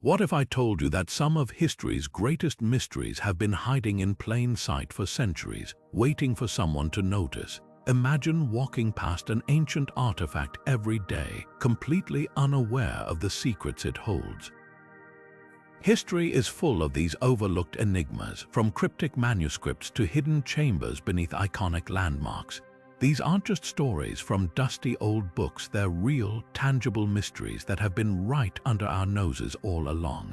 What if I told you that some of history's greatest mysteries have been hiding in plain sight for centuries, waiting for someone to notice? Imagine walking past an ancient artifact every day, completely unaware of the secrets it holds. History is full of these overlooked enigmas, from cryptic manuscripts to hidden chambers beneath iconic landmarks. These aren't just stories from dusty old books, they're real, tangible mysteries that have been right under our noses all along.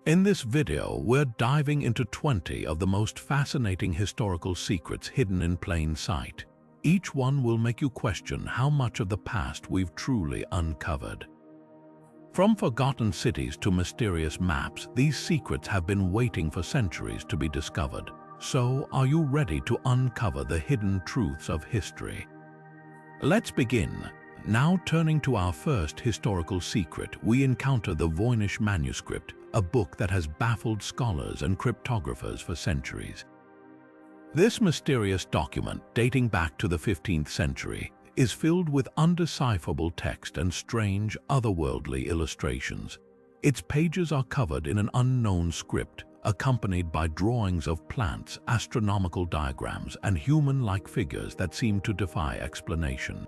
In this video, we're diving into 20 of the most fascinating historical secrets hidden in plain sight. Each one will make you question how much of the past we've truly uncovered. From forgotten cities to mysterious maps, these secrets have been waiting for centuries to be discovered. So, are you ready to uncover the hidden truths of history? Let's begin. Now, turning to our first historical secret, we encounter the Voynich Manuscript, a book that has baffled scholars and cryptographers for centuries. This mysterious document, dating back to the 15th century, is filled with undecipherable text and strange, otherworldly illustrations. Its pages are covered in an unknown script, accompanied by drawings of plants, astronomical diagrams, and human-like figures that seem to defy explanation.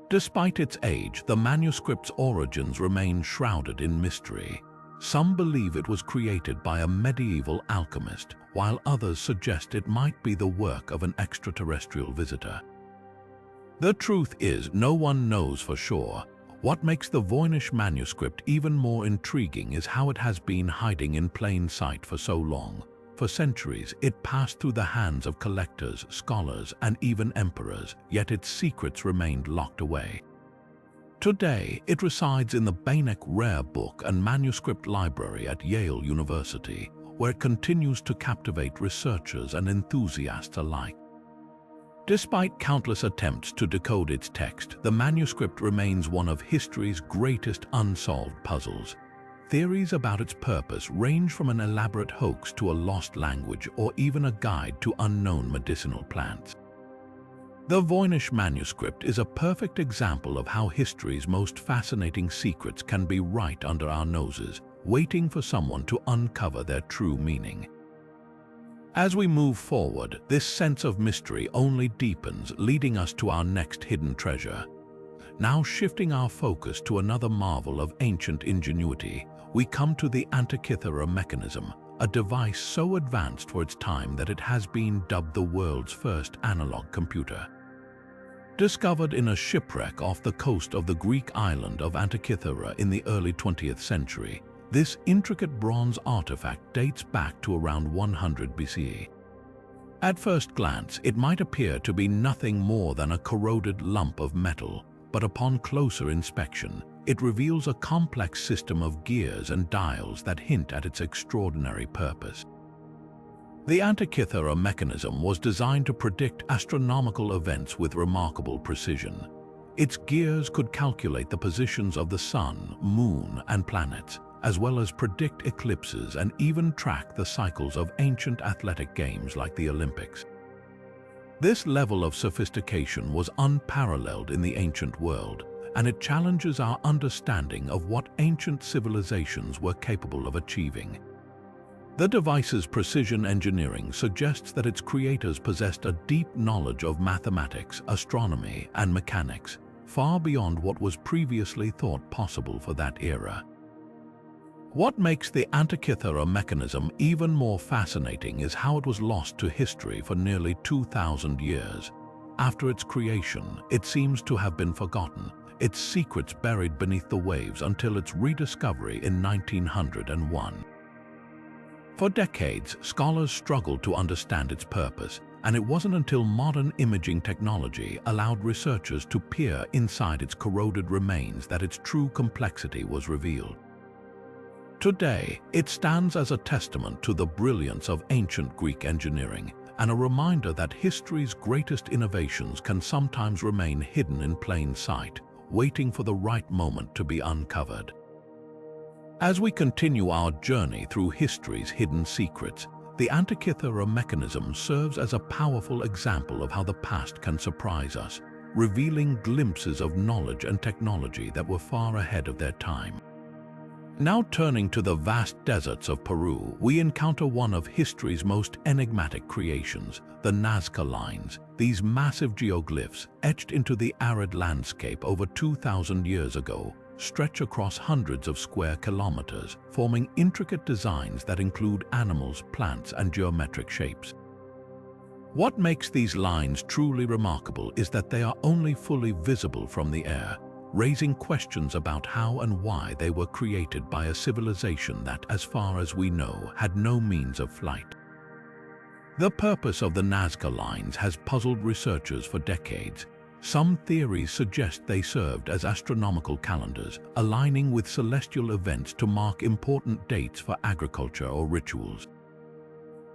Despite its age, the manuscript's origins remain shrouded in mystery. Some believe it was created by a medieval alchemist, while others suggest it might be the work of an extraterrestrial visitor. The truth is, no one knows for sure. What makes the Voynich Manuscript even more intriguing is how it has been hiding in plain sight for so long. For centuries, it passed through the hands of collectors, scholars, and even emperors, yet its secrets remained locked away. Today, it resides in the Voynich Rare Book and Manuscript Library at Yale University, where it continues to captivate researchers and enthusiasts alike. Despite countless attempts to decode its text, the manuscript remains one of history's greatest unsolved puzzles. Theories about its purpose range from an elaborate hoax to a lost language or even a guide to unknown medicinal plants. The Voynich Manuscript is a perfect example of how history's most fascinating secrets can be right under our noses, waiting for someone to uncover their true meaning. As we move forward, this sense of mystery only deepens, leading us to our next hidden treasure. Now, shifting our focus to another marvel of ancient ingenuity, we come to the Antikythera Mechanism, a device so advanced for its time that it has been dubbed the world's first analog computer. Discovered in a shipwreck off the coast of the Greek island of Antikythera in the early 20th century, this intricate bronze artifact dates back to around 100 BCE. At first glance, it might appear to be nothing more than a corroded lump of metal, but upon closer inspection, it reveals a complex system of gears and dials that hint at its extraordinary purpose. The Antikythera Mechanism was designed to predict astronomical events with remarkable precision. Its gears could calculate the positions of the sun, moon, and planets, as well as predict eclipses and even track the cycles of ancient athletic games like the Olympics. This level of sophistication was unparalleled in the ancient world, and it challenges our understanding of what ancient civilizations were capable of achieving. The device's precision engineering suggests that its creators possessed a deep knowledge of mathematics, astronomy, and mechanics, far beyond what was previously thought possible for that era. What makes the Antikythera Mechanism even more fascinating is how it was lost to history for nearly 2,000 years. After its creation, it seems to have been forgotten, its secrets buried beneath the waves until its rediscovery in 1901. For decades, scholars struggled to understand its purpose, and it wasn't until modern imaging technology allowed researchers to peer inside its corroded remains that its true complexity was revealed. Today, it stands as a testament to the brilliance of ancient Greek engineering and a reminder that history's greatest innovations can sometimes remain hidden in plain sight, waiting for the right moment to be uncovered. As we continue our journey through history's hidden secrets, the Antikythera Mechanism serves as a powerful example of how the past can surprise us, revealing glimpses of knowledge and technology that were far ahead of their time. Now turning to the vast deserts of Peru, we encounter one of history's most enigmatic creations, the Nazca Lines. These massive geoglyphs, etched into the arid landscape over 2,000 years ago, stretch across hundreds of square kilometers, forming intricate designs that include animals, plants, and geometric shapes. What makes these lines truly remarkable is that they are only fully visible from the air, raising questions about how and why they were created by a civilization that, as far as we know, had no means of flight. The purpose of the Nazca Lines has puzzled researchers for decades. Some theories suggest they served as astronomical calendars, aligning with celestial events to mark important dates for agriculture or rituals.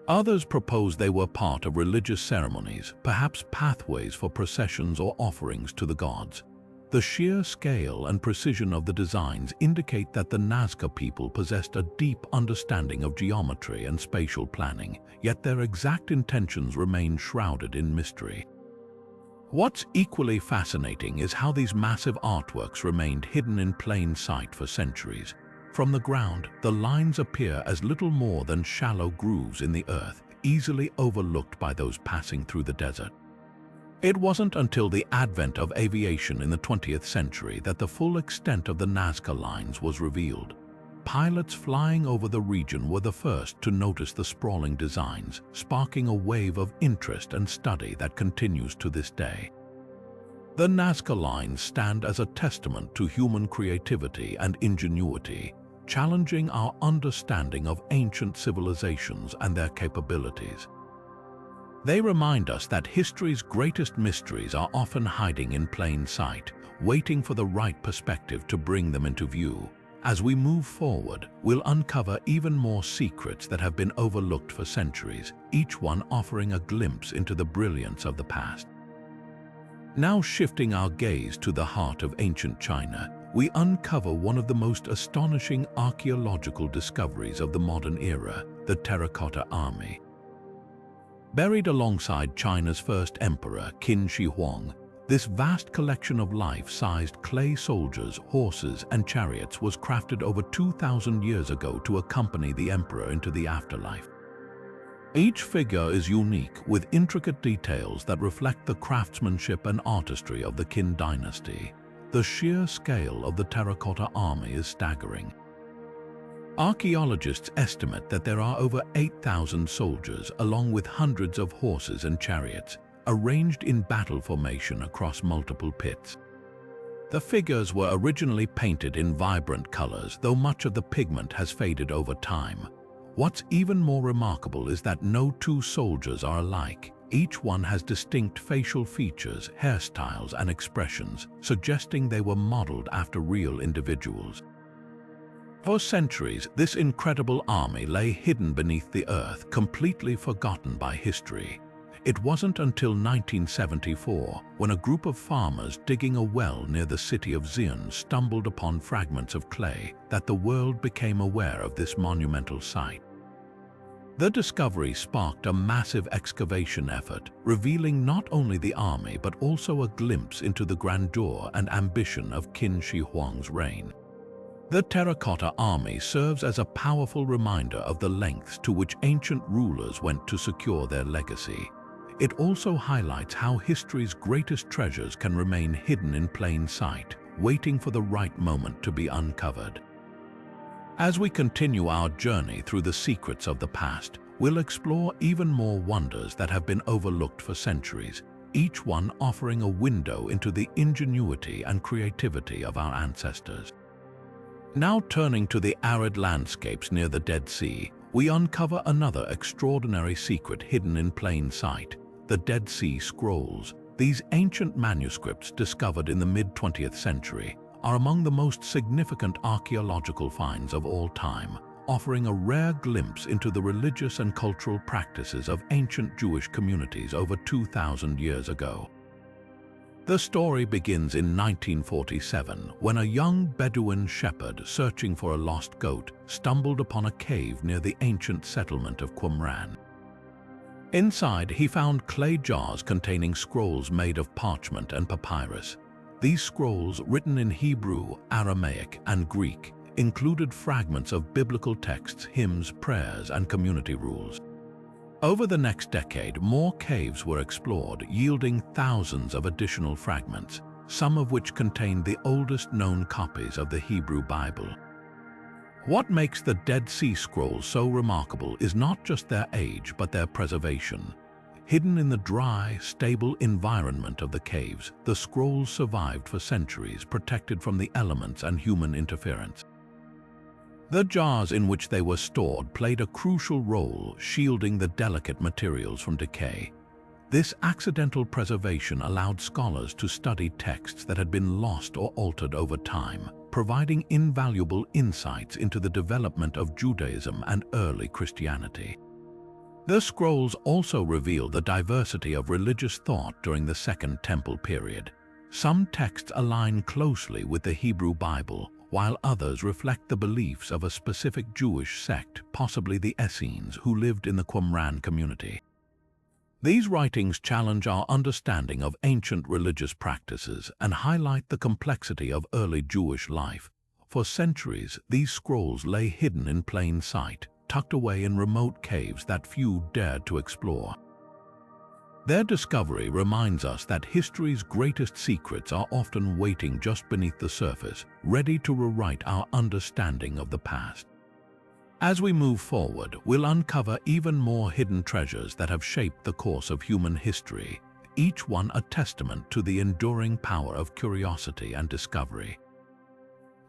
Others propose they were part of religious ceremonies, perhaps pathways for processions or offerings to the gods. The sheer scale and precision of the designs indicate that the Nazca people possessed a deep understanding of geometry and spatial planning, yet their exact intentions remain shrouded in mystery. What's equally fascinating is how these massive artworks remained hidden in plain sight for centuries. From the ground, the lines appear as little more than shallow grooves in the earth, easily overlooked by those passing through the desert. It wasn't until the advent of aviation in the 20th century that the full extent of the Nazca Lines was revealed. Pilots flying over the region were the first to notice the sprawling designs, sparking a wave of interest and study that continues to this day. The Nazca Lines stand as a testament to human creativity and ingenuity, challenging our understanding of ancient civilizations and their capabilities. They remind us that history's greatest mysteries are often hiding in plain sight, waiting for the right perspective to bring them into view. As we move forward, we'll uncover even more secrets that have been overlooked for centuries, each one offering a glimpse into the brilliance of the past. Now shifting our gaze to the heart of ancient China, we uncover one of the most astonishing archaeological discoveries of the modern era, the Terracotta Army. Buried alongside China's first emperor, Qin Shi Huang, this vast collection of life-sized clay soldiers, horses, and chariots was crafted over 2,000 years ago to accompany the emperor into the afterlife. Each figure is unique, with intricate details that reflect the craftsmanship and artistry of the Qin dynasty. The sheer scale of the Terracotta Army is staggering. Archaeologists estimate that there are over 8,000 soldiers, along with hundreds of horses and chariots, arranged in battle formation across multiple pits. The figures were originally painted in vibrant colors, though much of the pigment has faded over time. What's even more remarkable is that no two soldiers are alike. Each one has distinct facial features, hairstyles, and expressions, suggesting they were modeled after real individuals. For centuries, this incredible army lay hidden beneath the earth, completely forgotten by history. It wasn't until 1974, when a group of farmers digging a well near the city of Xi'an stumbled upon fragments of clay, that the world became aware of this monumental site. The discovery sparked a massive excavation effort, revealing not only the army but also a glimpse into the grandeur and ambition of Qin Shi Huang's reign. The Terracotta Army serves as a powerful reminder of the lengths to which ancient rulers went to secure their legacy. It also highlights how history's greatest treasures can remain hidden in plain sight, waiting for the right moment to be uncovered. As we continue our journey through the secrets of the past, we'll explore even more wonders that have been overlooked for centuries, each one offering a window into the ingenuity and creativity of our ancestors. Now turning to the arid landscapes near the Dead Sea, we uncover another extraordinary secret hidden in plain sight, the Dead Sea Scrolls. These ancient manuscripts discovered in the mid-20th century are among the most significant archaeological finds of all time, offering a rare glimpse into the religious and cultural practices of ancient Jewish communities over 2,000 years ago. The story begins in 1947, when a young Bedouin shepherd searching for a lost goat stumbled upon a cave near the ancient settlement of Qumran. Inside, he found clay jars containing scrolls made of parchment and papyrus. These scrolls, written in Hebrew, Aramaic, and Greek, included fragments of biblical texts, hymns, prayers, and community rules. Over the next decade, more caves were explored, yielding thousands of additional fragments, some of which contained the oldest known copies of the Hebrew Bible. What makes the Dead Sea Scrolls so remarkable is not just their age, but their preservation. Hidden in the dry, stable environment of the caves, the scrolls survived for centuries, protected from the elements and human interference. The jars in which they were stored played a crucial role, shielding the delicate materials from decay. This accidental preservation allowed scholars to study texts that had been lost or altered over time, providing invaluable insights into the development of Judaism and early Christianity. The scrolls also reveal the diversity of religious thought during the Second Temple period. Some texts align closely with the Hebrew Bible, while others reflect the beliefs of a specific Jewish sect, possibly the Essenes, who lived in the Qumran community. These writings challenge our understanding of ancient religious practices and highlight the complexity of early Jewish life. For centuries, these scrolls lay hidden in plain sight, tucked away in remote caves that few dared to explore. Their discovery reminds us that history's greatest secrets are often waiting just beneath the surface, ready to rewrite our understanding of the past. As we move forward, we'll uncover even more hidden treasures that have shaped the course of human history, each one a testament to the enduring power of curiosity and discovery.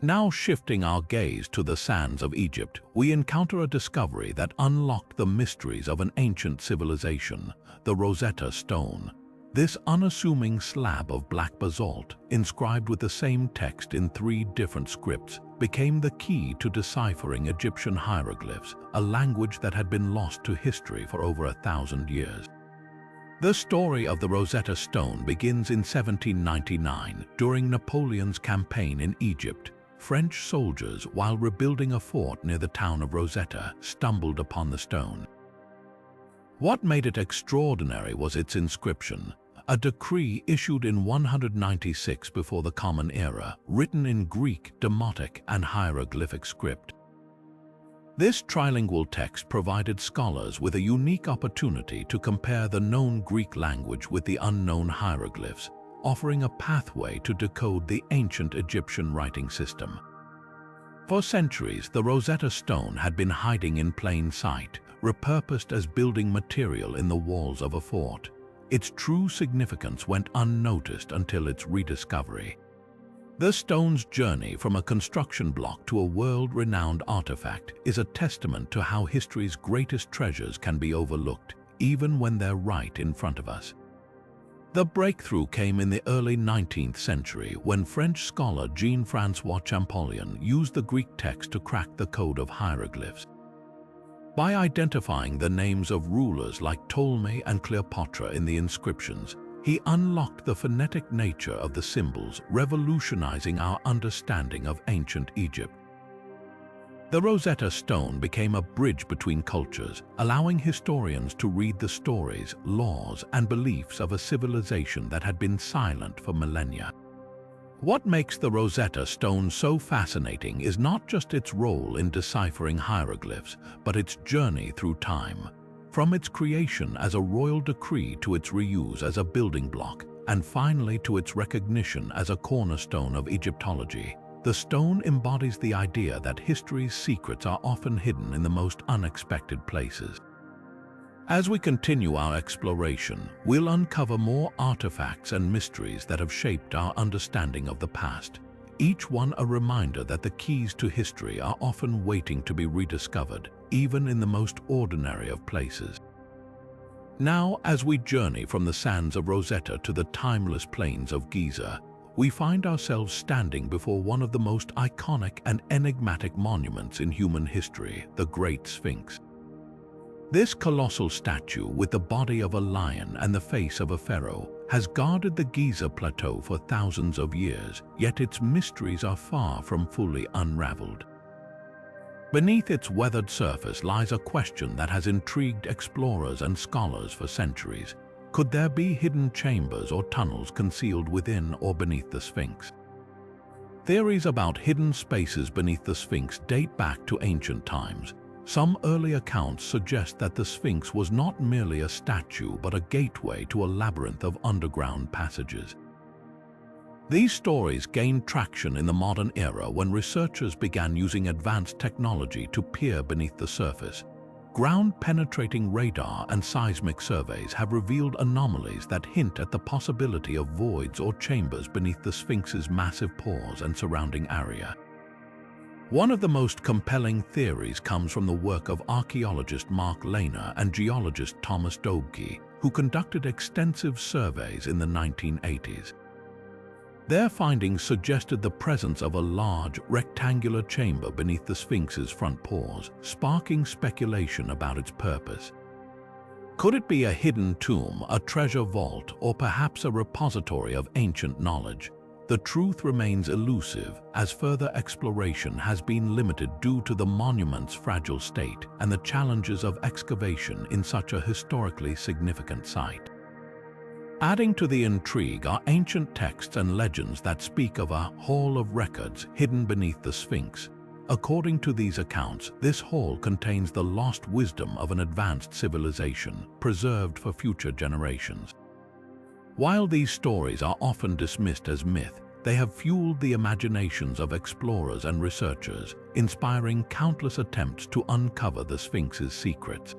Now shifting our gaze to the sands of Egypt, we encounter a discovery that unlocked the mysteries of an ancient civilization, the Rosetta Stone. This unassuming slab of black basalt, inscribed with the same text in 3 different scripts, became the key to deciphering Egyptian hieroglyphs, a language that had been lost to history for over 1,000 years. The story of the Rosetta Stone begins in 1799, during Napoleon's campaign in Egypt. French soldiers, while rebuilding a fort near the town of Rosetta, stumbled upon the stone. What made it extraordinary was its inscription, a decree issued in 196 before the Common Era, written in Greek, Demotic, and hieroglyphic script. This trilingual text provided scholars with a unique opportunity to compare the known Greek language with the unknown hieroglyphs, offering a pathway to decode the ancient Egyptian writing system. For centuries, the Rosetta Stone had been hiding in plain sight, repurposed as building material in the walls of a fort. Its true significance went unnoticed until its rediscovery. The stone's journey from a construction block to a world-renowned artifact is a testament to how history's greatest treasures can be overlooked, even when they're right in front of us. The breakthrough came in the early 19th century when French scholar Jean-François Champollion used the Greek text to crack the code of hieroglyphs. By identifying the names of rulers like Ptolemy and Cleopatra in the inscriptions, he unlocked the phonetic nature of the symbols, revolutionizing our understanding of ancient Egypt. The Rosetta Stone became a bridge between cultures, allowing historians to read the stories, laws, and beliefs of a civilization that had been silent for millennia. What makes the Rosetta Stone so fascinating is not just its role in deciphering hieroglyphs, but its journey through time. From its creation as a royal decree to its reuse as a building block, and finally to its recognition as a cornerstone of Egyptology, the stone embodies the idea that history's secrets are often hidden in the most unexpected places. As we continue our exploration, we'll uncover more artifacts and mysteries that have shaped our understanding of the past, each one a reminder that the keys to history are often waiting to be rediscovered, even in the most ordinary of places. Now, as we journey from the sands of Rosetta to the timeless plains of Giza, we find ourselves standing before one of the most iconic and enigmatic monuments in human history, the Great Sphinx. This colossal statue, with the body of a lion and the face of a pharaoh, has guarded the Giza Plateau for thousands of years, yet its mysteries are far from fully unraveled. Beneath its weathered surface lies a question that has intrigued explorers and scholars for centuries. Could there be hidden chambers or tunnels concealed within or beneath the Sphinx? Theories about hidden spaces beneath the Sphinx date back to ancient times. Some early accounts suggest that the Sphinx was not merely a statue but a gateway to a labyrinth of underground passages. These stories gained traction in the modern era when researchers began using advanced technology to peer beneath the surface. Ground-penetrating radar and seismic surveys have revealed anomalies that hint at the possibility of voids or chambers beneath the Sphinx's massive pores and surrounding area. One of the most compelling theories comes from the work of archaeologist Mark Lehner and geologist Thomas Dobke, who conducted extensive surveys in the 1980s. Their findings suggested the presence of a large, rectangular chamber beneath the Sphinx's front pores, sparking speculation about its purpose. Could it be a hidden tomb, a treasure vault, or perhaps a repository of ancient knowledge? The truth remains elusive, as further exploration has been limited due to the monument's fragile state and the challenges of excavation in such a historically significant site. Adding to the intrigue are ancient texts and legends that speak of a hall of records hidden beneath the Sphinx. According to these accounts, this hall contains the lost wisdom of an advanced civilization, preserved for future generations. While these stories are often dismissed as myth, they have fueled the imaginations of explorers and researchers, inspiring countless attempts to uncover the Sphinx's secrets.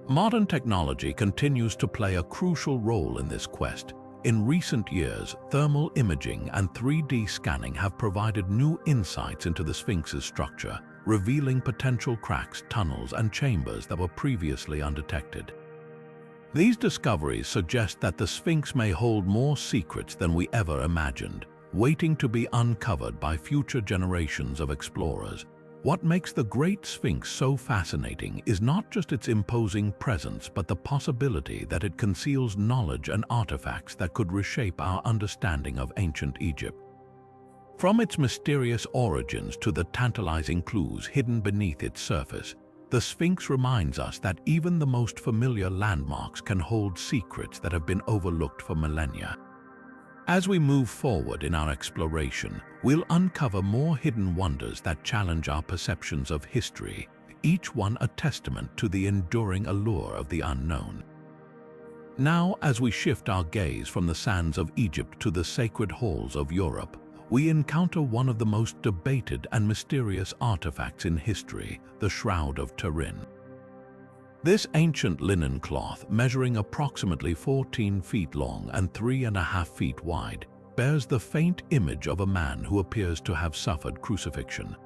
Modern technology continues to play a crucial role in this quest. In recent years, thermal imaging and 3D scanning have provided new insights into the Sphinx's structure, revealing potential cracks, tunnels, and chambers that were previously undetected. These discoveries suggest that the Sphinx may hold more secrets than we ever imagined, waiting to be uncovered by future generations of explorers. What makes the Great Sphinx so fascinating is not just its imposing presence, but the possibility that it conceals knowledge and artifacts that could reshape our understanding of ancient Egypt. From its mysterious origins to the tantalizing clues hidden beneath its surface, the Sphinx reminds us that even the most familiar landmarks can hold secrets that have been overlooked for millennia. As we move forward in our exploration, we'll uncover more hidden wonders that challenge our perceptions of history, each one a testament to the enduring allure of the unknown. Now, as we shift our gaze from the sands of Egypt to the sacred halls of Europe, we encounter one of the most debated and mysterious artifacts in history, the Shroud of Turin. This ancient linen cloth, measuring approximately 14 feet long and 3.5 feet wide, bears the faint image of a man who appears to have suffered crucifixion.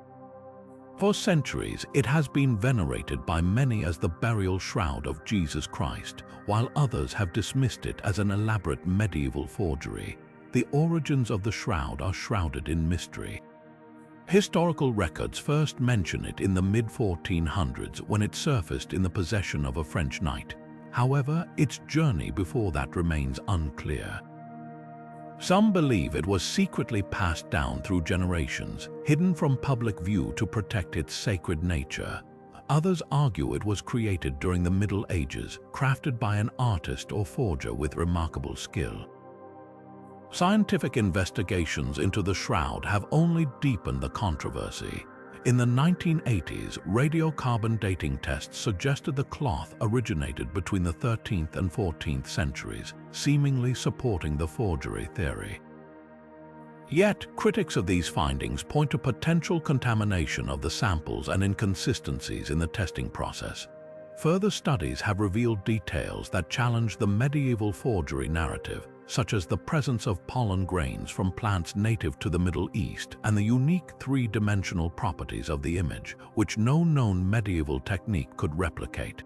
For centuries, it has been venerated by many as the burial shroud of Jesus Christ, while others have dismissed it as an elaborate medieval forgery. The origins of the shroud are shrouded in mystery. Historical records first mention it in the mid-1400s when it surfaced in the possession of a French knight. However, its journey before that remains unclear. Some believe it was secretly passed down through generations, hidden from public view to protect its sacred nature. Others argue it was created during the Middle Ages, crafted by an artist or forger with remarkable skill. Scientific investigations into the shroud have only deepened the controversy. In the 1980s, radiocarbon dating tests suggested the cloth originated between the 13th and 14th centuries, seemingly supporting the forgery theory. Yet, critics of these findings point to potential contamination of the samples and inconsistencies in the testing process. Further studies have revealed details that challenge the medieval forgery narrative, such as the presence of pollen grains from plants native to the Middle East and the unique three-dimensional properties of the image, which no known medieval technique could replicate.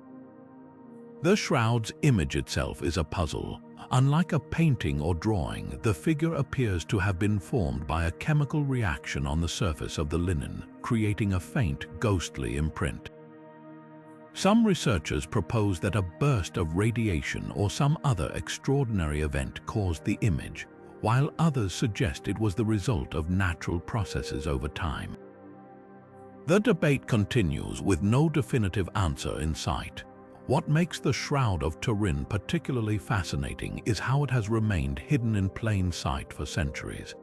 The shroud's image itself is a puzzle. Unlike a painting or drawing, the figure appears to have been formed by a chemical reaction on the surface of the linen, creating a faint, ghostly imprint. Some researchers propose that a burst of radiation or some other extraordinary event caused the image, while others suggest it was the result of natural processes over time. The debate continues with no definitive answer in sight. What makes the Shroud of Turin particularly fascinating is how it has remained hidden in plain sight for centuries.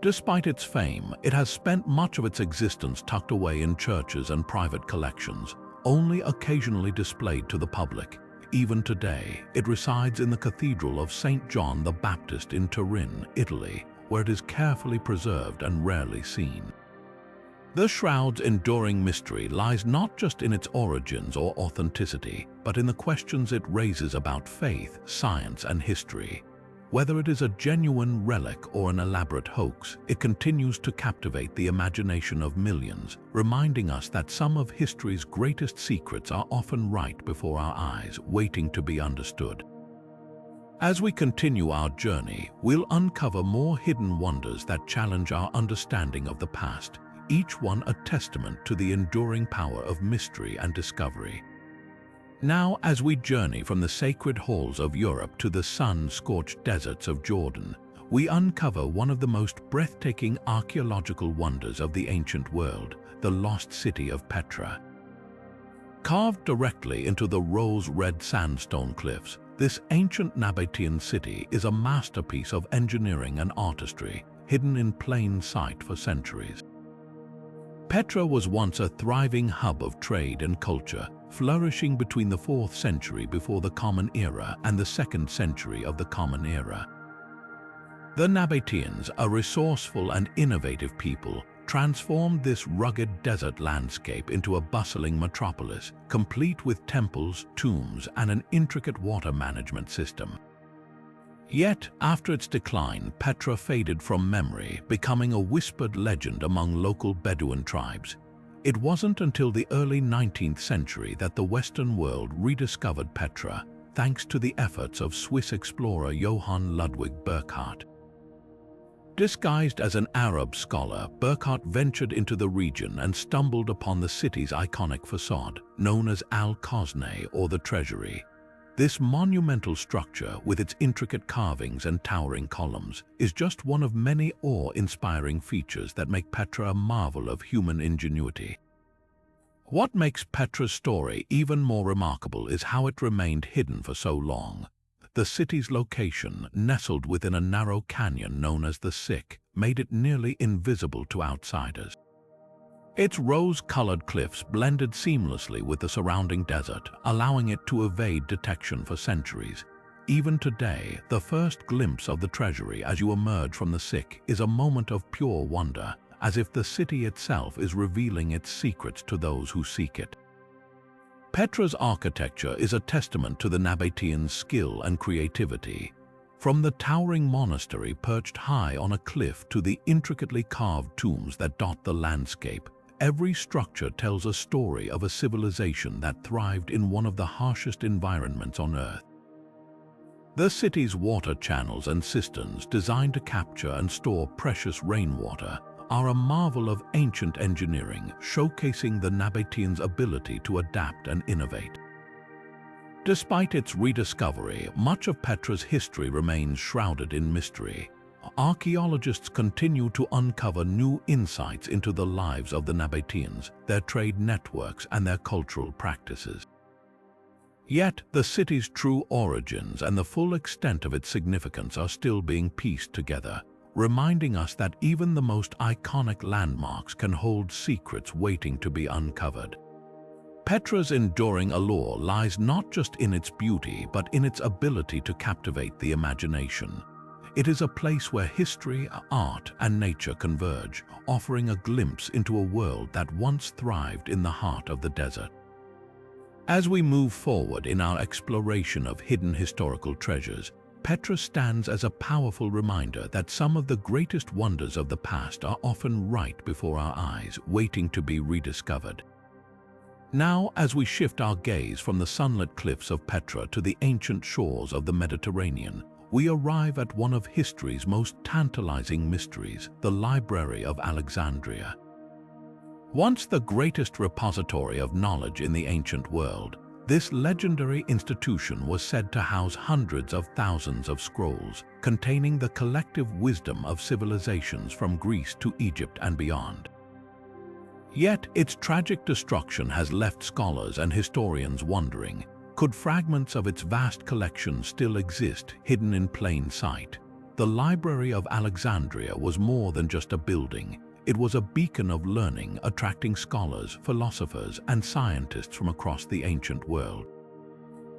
Despite its fame, it has spent much of its existence tucked away in churches and private collections, only occasionally displayed to the public. Even today, it resides in the Cathedral of St. John the Baptist in Turin, Italy, where it is carefully preserved and rarely seen. The shroud's enduring mystery lies not just in its origins or authenticity, but in the questions it raises about faith, science, and history. Whether it is a genuine relic or an elaborate hoax, it continues to captivate the imagination of millions, reminding us that some of history's greatest secrets are often right before our eyes, waiting to be understood. As we continue our journey, we'll uncover more hidden wonders that challenge our understanding of the past, each one a testament to the enduring power of mystery and discovery. Now, as we journey from the sacred halls of Europe to the sun-scorched deserts of Jordan, we uncover one of the most breathtaking archaeological wonders of the ancient world, the lost city of Petra. Carved directly into the rose-red sandstone cliffs, this ancient Nabatean city is a masterpiece of engineering and artistry, hidden in plain sight for centuries. Petra was once a thriving hub of trade and culture, flourishing between the 4th century before the Common Era and the 2nd century of the Common Era. The Nabateans, a resourceful and innovative people, transformed this rugged desert landscape into a bustling metropolis, complete with temples, tombs, and an intricate water management system. Yet, after its decline, Petra faded from memory, becoming a whispered legend among local Bedouin tribes. It wasn't until the early 19th century that the Western world rediscovered Petra, thanks to the efforts of Swiss explorer Johann Ludwig Burckhardt. Disguised as an Arab scholar, Burckhardt ventured into the region and stumbled upon the city's iconic facade, known as Al-Khosneh, or the Treasury. This monumental structure, with its intricate carvings and towering columns, is just one of many awe-inspiring features that make Petra a marvel of human ingenuity. What makes Petra's story even more remarkable is how it remained hidden for so long. The city's location, nestled within a narrow canyon known as the Sphinx, made it nearly invisible to outsiders. Its rose-colored cliffs blended seamlessly with the surrounding desert, allowing it to evade detection for centuries. Even today, the first glimpse of the treasury as you emerge from the Sphinx is a moment of pure wonder, as if the city itself is revealing its secrets to those who seek it. Petra's architecture is a testament to the Nabateans' skill and creativity. From the towering monastery perched high on a cliff to the intricately carved tombs that dot the landscape, every structure tells a story of a civilization that thrived in one of the harshest environments on Earth. The city's water channels and cisterns, designed to capture and store precious rainwater, are a marvel of ancient engineering, showcasing the Nabateans' ability to adapt and innovate. Despite its rediscovery, much of Petra's history remains shrouded in mystery. Archaeologists continue to uncover new insights into the lives of the Nabateans, their trade networks, and their cultural practices. Yet, the city's true origins and the full extent of its significance are still being pieced together, reminding us that even the most iconic landmarks can hold secrets waiting to be uncovered. Petra's enduring allure lies not just in its beauty, but in its ability to captivate the imagination. It is a place where history, art, and nature converge, offering a glimpse into a world that once thrived in the heart of the desert. As we move forward in our exploration of hidden historical treasures, Petra stands as a powerful reminder that some of the greatest wonders of the past are often right before our eyes, waiting to be rediscovered. Now, as we shift our gaze from the sunlit cliffs of Petra to the ancient shores of the Mediterranean, we arrive at one of history's most tantalizing mysteries, the Library of Alexandria. Once the greatest repository of knowledge in the ancient world, this legendary institution was said to house hundreds of thousands of scrolls, containing the collective wisdom of civilizations from Greece to Egypt and beyond. Yet, its tragic destruction has left scholars and historians wondering, could fragments of its vast collection still exist, hidden in plain sight? the Library of Alexandria was more than just a building. It was a beacon of learning, attracting scholars, philosophers, and scientists from across the ancient world.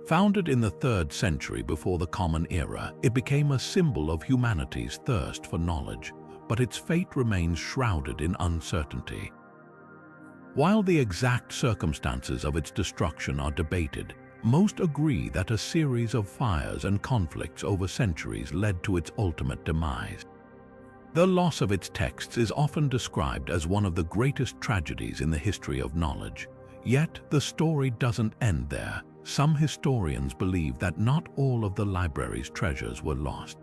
Founded in the 3rd century before the Common Era, it became a symbol of humanity's thirst for knowledge, but its fate remains shrouded in uncertainty. While the exact circumstances of its destruction are debated, most agree that a series of fires and conflicts over centuries led to its ultimate demise. The loss of its texts is often described as one of the greatest tragedies in the history of knowledge. Yet, the story doesn't end there. Some historians believe that not all of the library's treasures were lost.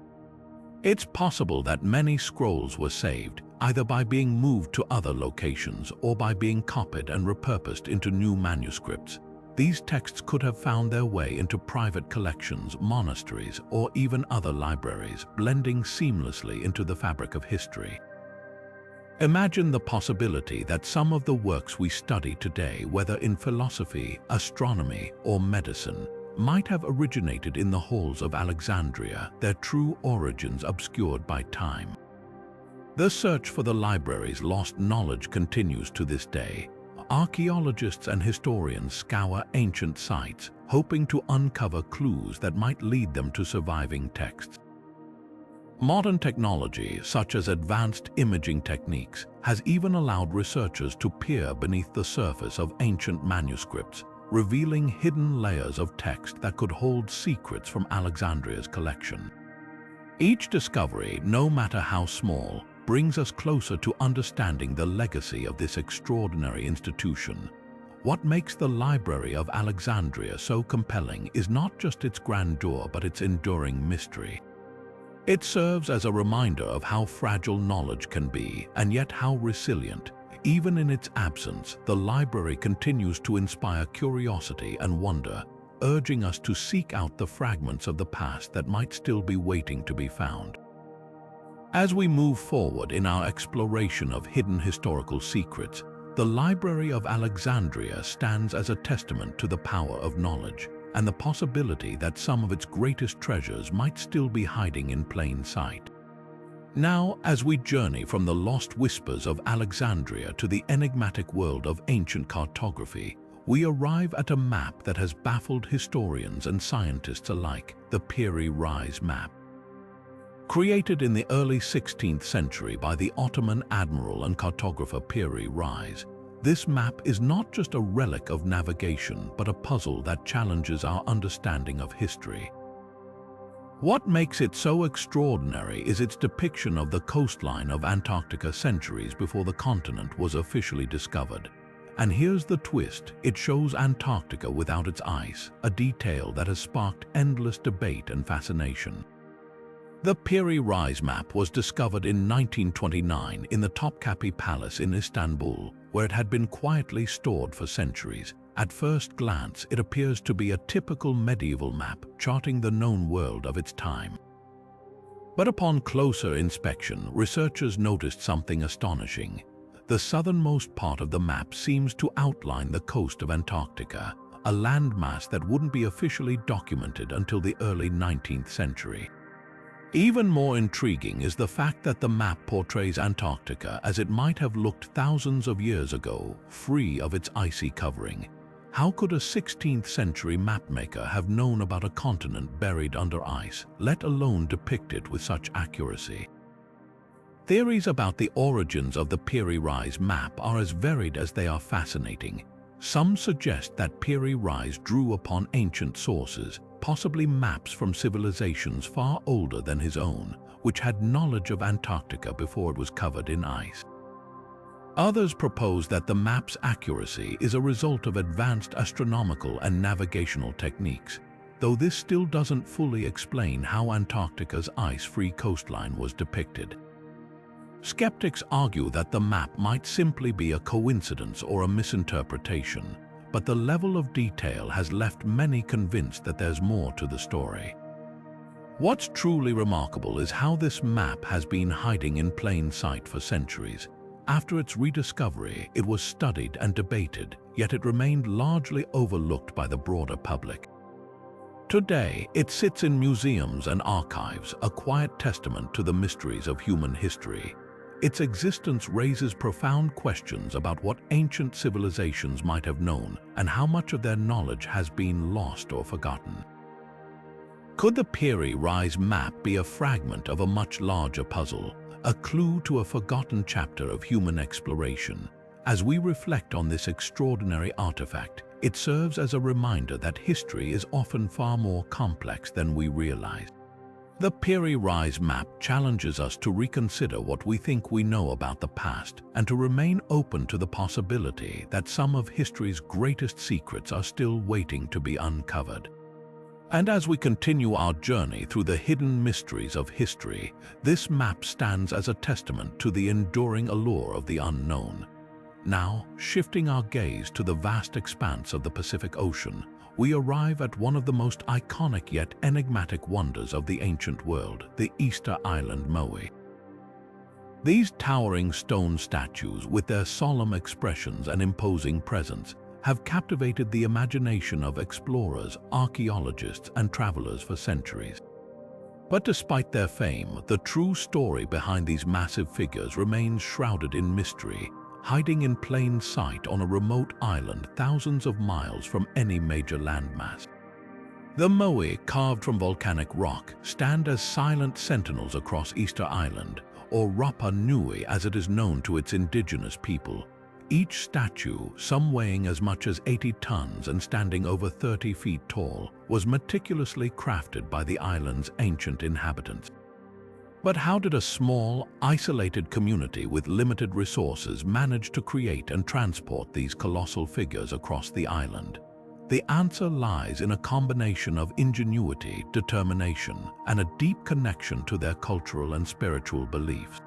It's possible that many scrolls were saved, either by being moved to other locations or by being copied and repurposed into new manuscripts. These texts could have found their way into private collections, monasteries, or even other libraries, blending seamlessly into the fabric of history. Imagine the possibility that some of the works we study today, whether in philosophy, astronomy, or medicine, might have originated in the halls of Alexandria, their true origins obscured by time. The search for the library's lost knowledge continues to this day. Archaeologists and historians scour ancient sites, hoping to uncover clues that might lead them to surviving texts. Modern technology, such as advanced imaging techniques, has even allowed researchers to peer beneath the surface of ancient manuscripts, revealing hidden layers of text that could hold secrets from Alexandria's collection. Each discovery, no matter how small, brings us closer to understanding the legacy of this extraordinary institution. What makes the Library of Alexandria so compelling is not just its grandeur but its enduring mystery. It serves as a reminder of how fragile knowledge can be, and yet how resilient. Even in its absence, the library continues to inspire curiosity and wonder, urging us to seek out the fragments of the past that might still be waiting to be found. As we move forward in our exploration of hidden historical secrets, the Library of Alexandria stands as a testament to the power of knowledge and the possibility that some of its greatest treasures might still be hiding in plain sight. Now, as we journey from the lost whispers of Alexandria to the enigmatic world of ancient cartography, we arrive at a map that has baffled historians and scientists alike, the Piri Reis map. Created in the early 16th century by the Ottoman admiral and cartographer Piri Reis, this map is not just a relic of navigation but a puzzle that challenges our understanding of history. What makes it so extraordinary is its depiction of the coastline of Antarctica centuries before the continent was officially discovered. And here's the twist: it shows Antarctica without its ice, a detail that has sparked endless debate and fascination. The Piri Reis map was discovered in 1929 in the Topkapi Palace in Istanbul, where it had been quietly stored for centuries. At first glance, it appears to be a typical medieval map, charting the known world of its time. But upon closer inspection, researchers noticed something astonishing. The southernmost part of the map seems to outline the coast of Antarctica, a landmass that wouldn't be officially documented until the early 19th century. Even more intriguing is the fact that the map portrays Antarctica as it might have looked thousands of years ago, free of its icy covering. How could a 16th century mapmaker have known about a continent buried under ice, let alone depict it with such accuracy? Theories about the origins of the Piri Reis map are as varied as they are fascinating. Some suggest that Piri Reis drew upon ancient sources, possibly maps from civilizations far older than his own, which had knowledge of Antarctica before it was covered in ice. Others propose that the map's accuracy is a result of advanced astronomical and navigational techniques, though this still doesn't fully explain how Antarctica's ice-free coastline was depicted. Skeptics argue that the map might simply be a coincidence or a misinterpretation, but the level of detail has left many convinced that there's more to the story. What's truly remarkable is how this map has been hiding in plain sight for centuries. After its rediscovery, it was studied and debated, yet it remained largely overlooked by the broader public. Today, it sits in museums and archives, a quiet testament to the mysteries of human history. Its existence raises profound questions about what ancient civilizations might have known and how much of their knowledge has been lost or forgotten. Could the Peru Rise map be a fragment of a much larger puzzle, a clue to a forgotten chapter of human exploration? As we reflect on this extraordinary artifact, it serves as a reminder that history is often far more complex than we realize. The Peru Rise map challenges us to reconsider what we think we know about the past and to remain open to the possibility that some of history's greatest secrets are still waiting to be uncovered. And as we continue our journey through the hidden mysteries of history, this map stands as a testament to the enduring allure of the unknown. Now, shifting our gaze to the vast expanse of the Pacific Ocean, we arrive at one of the most iconic yet enigmatic wonders of the ancient world, the Easter Island Moai. These towering stone statues, with their solemn expressions and imposing presence, have captivated the imagination of explorers, archaeologists, and travelers for centuries. But despite their fame, the true story behind these massive figures remains shrouded in mystery, hiding in plain sight on a remote island thousands of miles from any major landmass. The Moai, carved from volcanic rock, stand as silent sentinels across Easter Island, or Rapa Nui as it is known to its indigenous people. Each statue, some weighing as much as 80 tons and standing over 30 feet tall, was meticulously crafted by the island's ancient inhabitants. But how did a small, isolated community with limited resources manage to create and transport these colossal figures across the island? The answer lies in a combination of ingenuity, determination, and a deep connection to their cultural and spiritual beliefs.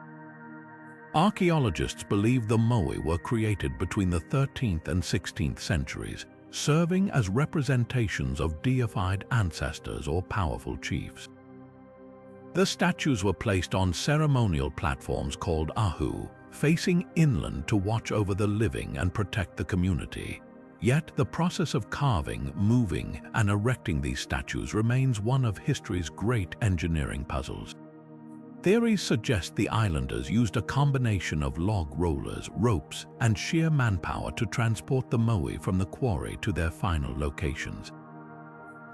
Archaeologists believe the Moai were created between the 13th and 16th centuries, serving as representations of deified ancestors or powerful chiefs. The statues were placed on ceremonial platforms called ahu, facing inland to watch over the living and protect the community. Yet the process of carving, moving, and erecting these statues remains one of history's great engineering puzzles. Theories suggest the islanders used a combination of log rollers, ropes, and sheer manpower to transport the Moai from the quarry to their final locations.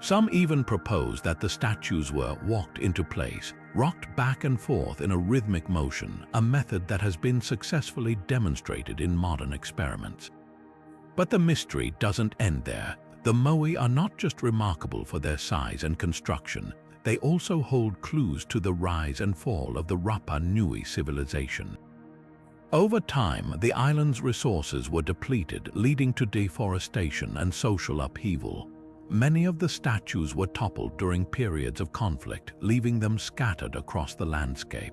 Some even propose that the statues were walked into place, rocked back and forth in a rhythmic motion, a method that has been successfully demonstrated in modern experiments. But the mystery doesn't end there. The Moai are not just remarkable for their size and construction, they also hold clues to the rise and fall of the Rapa Nui civilization. Over time, the island's resources were depleted, leading to deforestation and social upheaval. Many of the statues were toppled during periods of conflict, leaving them scattered across the landscape.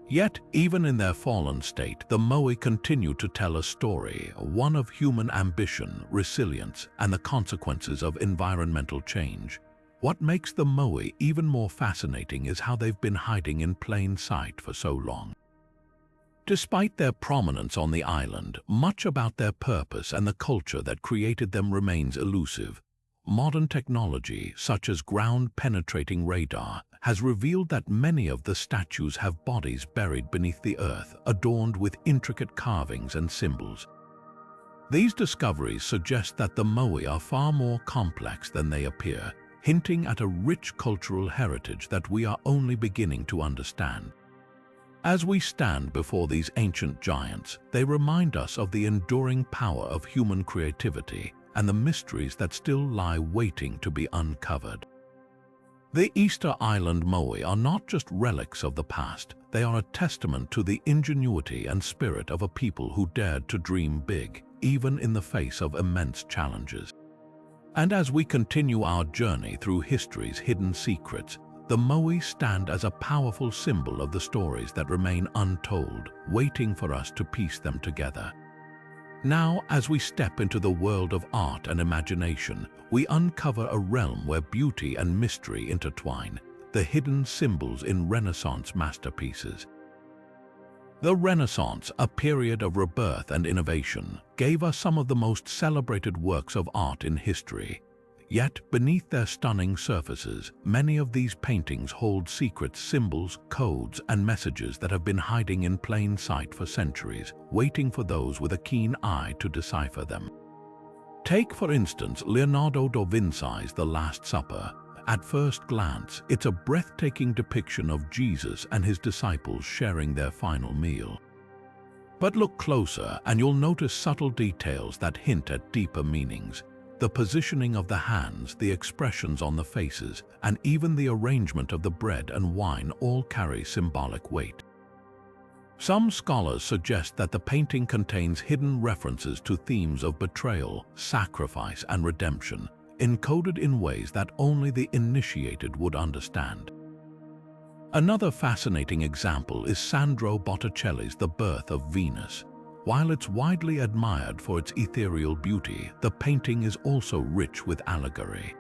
Yet, even in their fallen state, the Moai continue to tell a story, one of human ambition, resilience, and the consequences of environmental change. What makes the Moai even more fascinating is how they've been hiding in plain sight for so long. Despite their prominence on the island, much about their purpose and the culture that created them remains elusive. Modern technology, such as ground-penetrating radar, has revealed that many of the statues have bodies buried beneath the earth, adorned with intricate carvings and symbols. These discoveries suggest that the Moai are far more complex than they appear, hinting at a rich cultural heritage that we are only beginning to understand. As we stand before these ancient giants, they remind us of the enduring power of human creativity and the mysteries that still lie waiting to be uncovered. The Easter Island Moai are not just relics of the past, they are a testament to the ingenuity and spirit of a people who dared to dream big, even in the face of immense challenges. And as we continue our journey through history's hidden secrets, the Moai stand as a powerful symbol of the stories that remain untold, waiting for us to piece them together. Now, as we step into the world of art and imagination, we uncover a realm where beauty and mystery intertwine, the hidden symbols in Renaissance masterpieces. The Renaissance, a period of rebirth and innovation, gave us some of the most celebrated works of art in history. Yet, beneath their stunning surfaces, many of these paintings hold secret symbols, codes, and messages that have been hiding in plain sight for centuries, waiting for those with a keen eye to decipher them. Take, for instance, Leonardo da Vinci's The Last Supper. At first glance, it's a breathtaking depiction of Jesus and his disciples sharing their final meal. But look closer and you'll notice subtle details that hint at deeper meanings. The positioning of the hands, the expressions on the faces, and even the arrangement of the bread and wine all carry symbolic weight. Some scholars suggest that the painting contains hidden references to themes of betrayal, sacrifice, and redemption, encoded in ways that only the initiated would understand. Another fascinating example is Sandro Botticelli's The Birth of Venus. While it's widely admired for its ethereal beauty, the painting is also rich with allegory.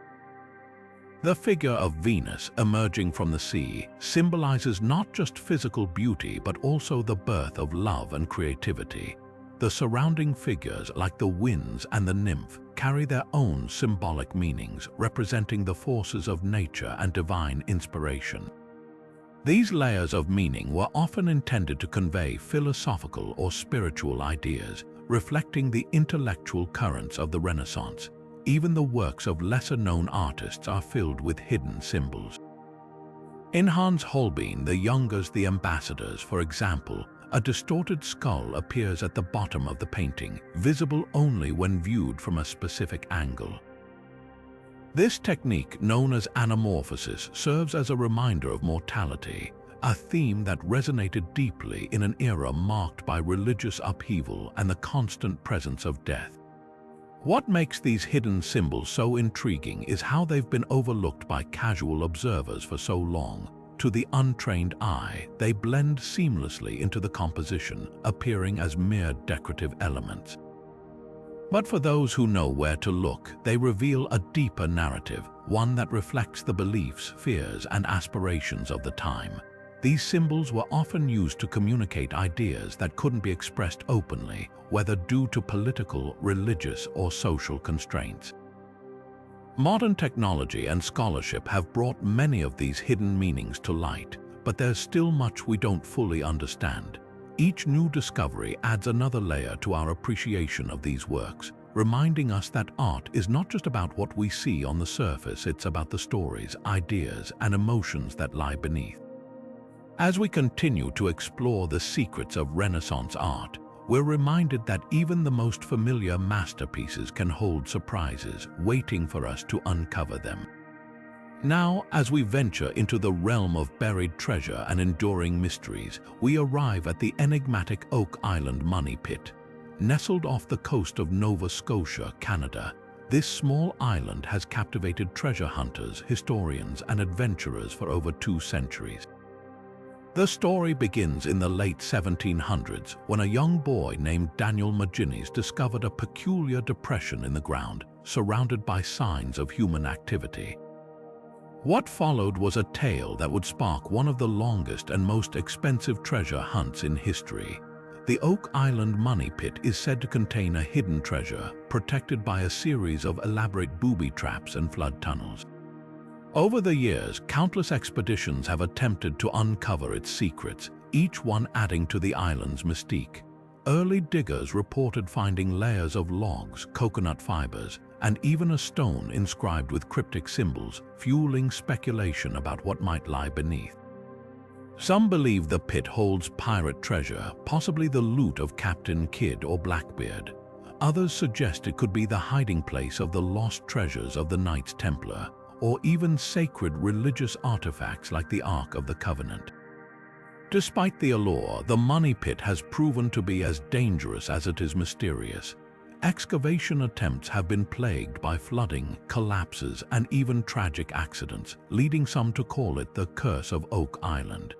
The figure of Venus emerging from the sea symbolizes not just physical beauty but also the birth of love and creativity. The surrounding figures, like the winds and the nymph, carry their own symbolic meanings, representing the forces of nature and divine inspiration. These layers of meaning were often intended to convey philosophical or spiritual ideas, reflecting the intellectual currents of the Renaissance. Even the works of lesser-known artists are filled with hidden symbols. In Hans Holbein the Younger's The Ambassadors, for example, a distorted skull appears at the bottom of the painting, visible only when viewed from a specific angle. This technique, known as anamorphosis, serves as a reminder of mortality, a theme that resonated deeply in an era marked by religious upheaval and the constant presence of death. What makes these hidden symbols so intriguing is how they've been overlooked by casual observers for so long. To the untrained eye, they blend seamlessly into the composition, appearing as mere decorative elements. But for those who know where to look, they reveal a deeper narrative, one that reflects the beliefs, fears, and aspirations of the time. These symbols were often used to communicate ideas that couldn't be expressed openly, whether due to political, religious, or social constraints. Modern technology and scholarship have brought many of these hidden meanings to light, but there's still much we don't fully understand. Each new discovery adds another layer to our appreciation of these works, reminding us that art is not just about what we see on the surface, it's about the stories, ideas, and emotions that lie beneath. As we continue to explore the secrets of Renaissance art, we're reminded that even the most familiar masterpieces can hold surprises, waiting for us to uncover them. Now, as we venture into the realm of buried treasure and enduring mysteries, we arrive at the enigmatic Oak Island Money Pit. Nestled off the coast of Nova Scotia, Canada, this small island has captivated treasure hunters, historians, and adventurers for over 2 centuries. The story begins in the late 1700s when a young boy named Daniel Maginnis discovered a peculiar depression in the ground, surrounded by signs of human activity. What followed was a tale that would spark one of the longest and most expensive treasure hunts in history. The Oak Island Money Pit is said to contain a hidden treasure, protected by a series of elaborate booby traps and flood tunnels. Over the years, countless expeditions have attempted to uncover its secrets, each one adding to the island's mystique. Early diggers reported finding layers of logs, coconut fibers, and even a stone inscribed with cryptic symbols, fueling speculation about what might lie beneath. Some believe the pit holds pirate treasure, possibly the loot of Captain Kidd or Blackbeard. Others suggest it could be the hiding place of the lost treasures of the Knights Templar, or even sacred religious artifacts like the Ark of the Covenant. Despite the allure, the Money Pit has proven to be as dangerous as it is mysterious. Excavation attempts have been plagued by flooding, collapses, and even tragic accidents, leading some to call it the Curse of Oak Island.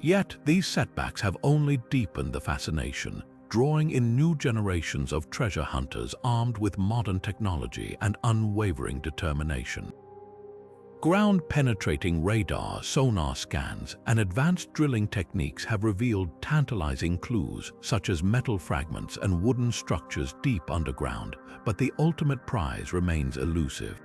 Yet, these setbacks have only deepened the fascination, drawing in new generations of treasure hunters armed with modern technology and unwavering determination. Ground-penetrating radar, sonar scans, and advanced drilling techniques have revealed tantalizing clues, such as metal fragments and wooden structures deep underground, but the ultimate prize remains elusive.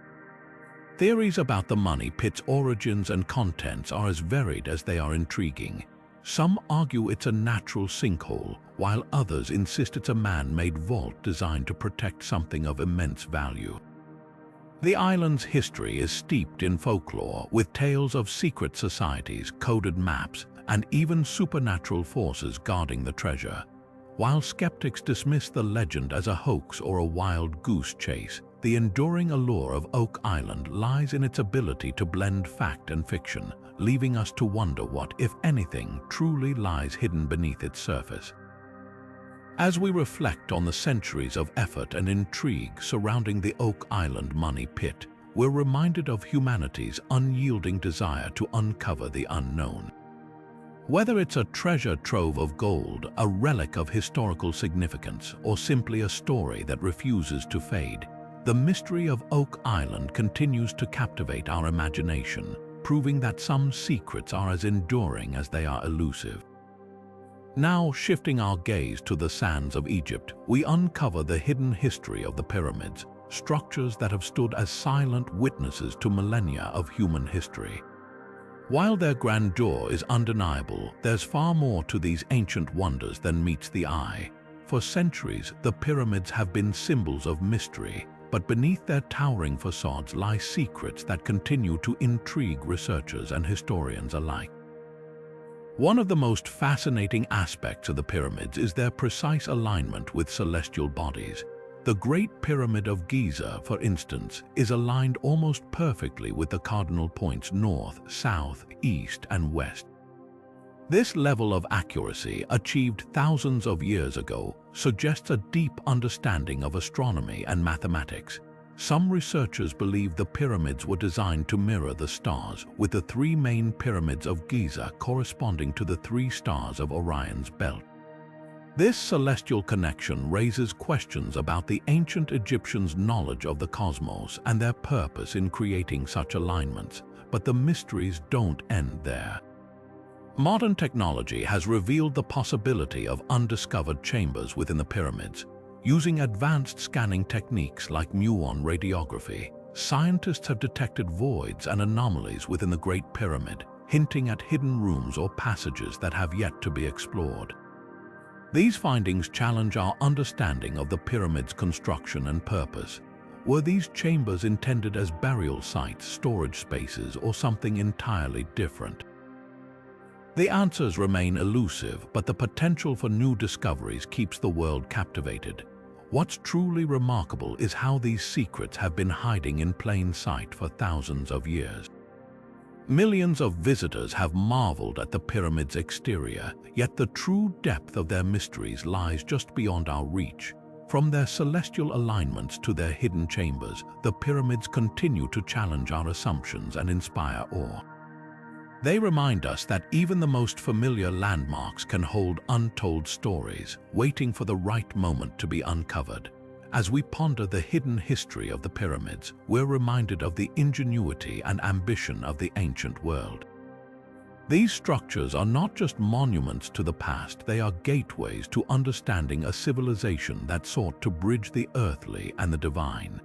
Theories about the money pit's origins and contents are as varied as they are intriguing. Some argue it's a natural sinkhole, while others insist it's a man-made vault designed to protect something of immense value. The island's history is steeped in folklore, with tales of secret societies, coded maps, and even supernatural forces guarding the treasure. While skeptics dismiss the legend as a hoax or a wild goose chase, the enduring allure of Oak Island lies in its ability to blend fact and fiction, leaving us to wonder what, if anything, truly lies hidden beneath its surface. As we reflect on the centuries of effort and intrigue surrounding the Oak Island money pit, we're reminded of humanity's unyielding desire to uncover the unknown. Whether it's a treasure trove of gold, a relic of historical significance, or simply a story that refuses to fade, the mystery of Oak Island continues to captivate our imagination, proving that some secrets are as enduring as they are elusive. Now, shifting our gaze to the sands of Egypt, we uncover the hidden history of the pyramids, structures that have stood as silent witnesses to millennia of human history. While their grandeur is undeniable, there's far more to these ancient wonders than meets the eye. For centuries, the pyramids have been symbols of mystery, but beneath their towering facades lie secrets that continue to intrigue researchers and historians alike. One of the most fascinating aspects of the pyramids is their precise alignment with celestial bodies. The Great Pyramid of Giza, for instance, is aligned almost perfectly with the cardinal points north, south, east, and west. This level of accuracy, achieved thousands of years ago, suggests a deep understanding of astronomy and mathematics. Some researchers believe the pyramids were designed to mirror the stars, with the three main pyramids of Giza corresponding to the three stars of Orion's belt. This celestial connection raises questions about the ancient Egyptians' knowledge of the cosmos and their purpose in creating such alignments, but the mysteries don't end there. Modern technology has revealed the possibility of undiscovered chambers within the pyramids. Using advanced scanning techniques like muon radiography, scientists have detected voids and anomalies within the Great Pyramid, hinting at hidden rooms or passages that have yet to be explored. These findings challenge our understanding of the pyramid's construction and purpose. Were these chambers intended as burial sites, storage spaces, or something entirely different? The answers remain elusive, but the potential for new discoveries keeps the world captivated. What's truly remarkable is how these secrets have been hiding in plain sight for thousands of years. Millions of visitors have marveled at the pyramid's exterior, yet the true depth of their mysteries lies just beyond our reach. From their celestial alignments to their hidden chambers, the pyramids continue to challenge our assumptions and inspire awe. They remind us that even the most familiar landmarks can hold untold stories, waiting for the right moment to be uncovered. As we ponder the hidden history of the pyramids, we're reminded of the ingenuity and ambition of the ancient world. These structures are not just monuments to the past, they are gateways to understanding a civilization that sought to bridge the earthly and the divine.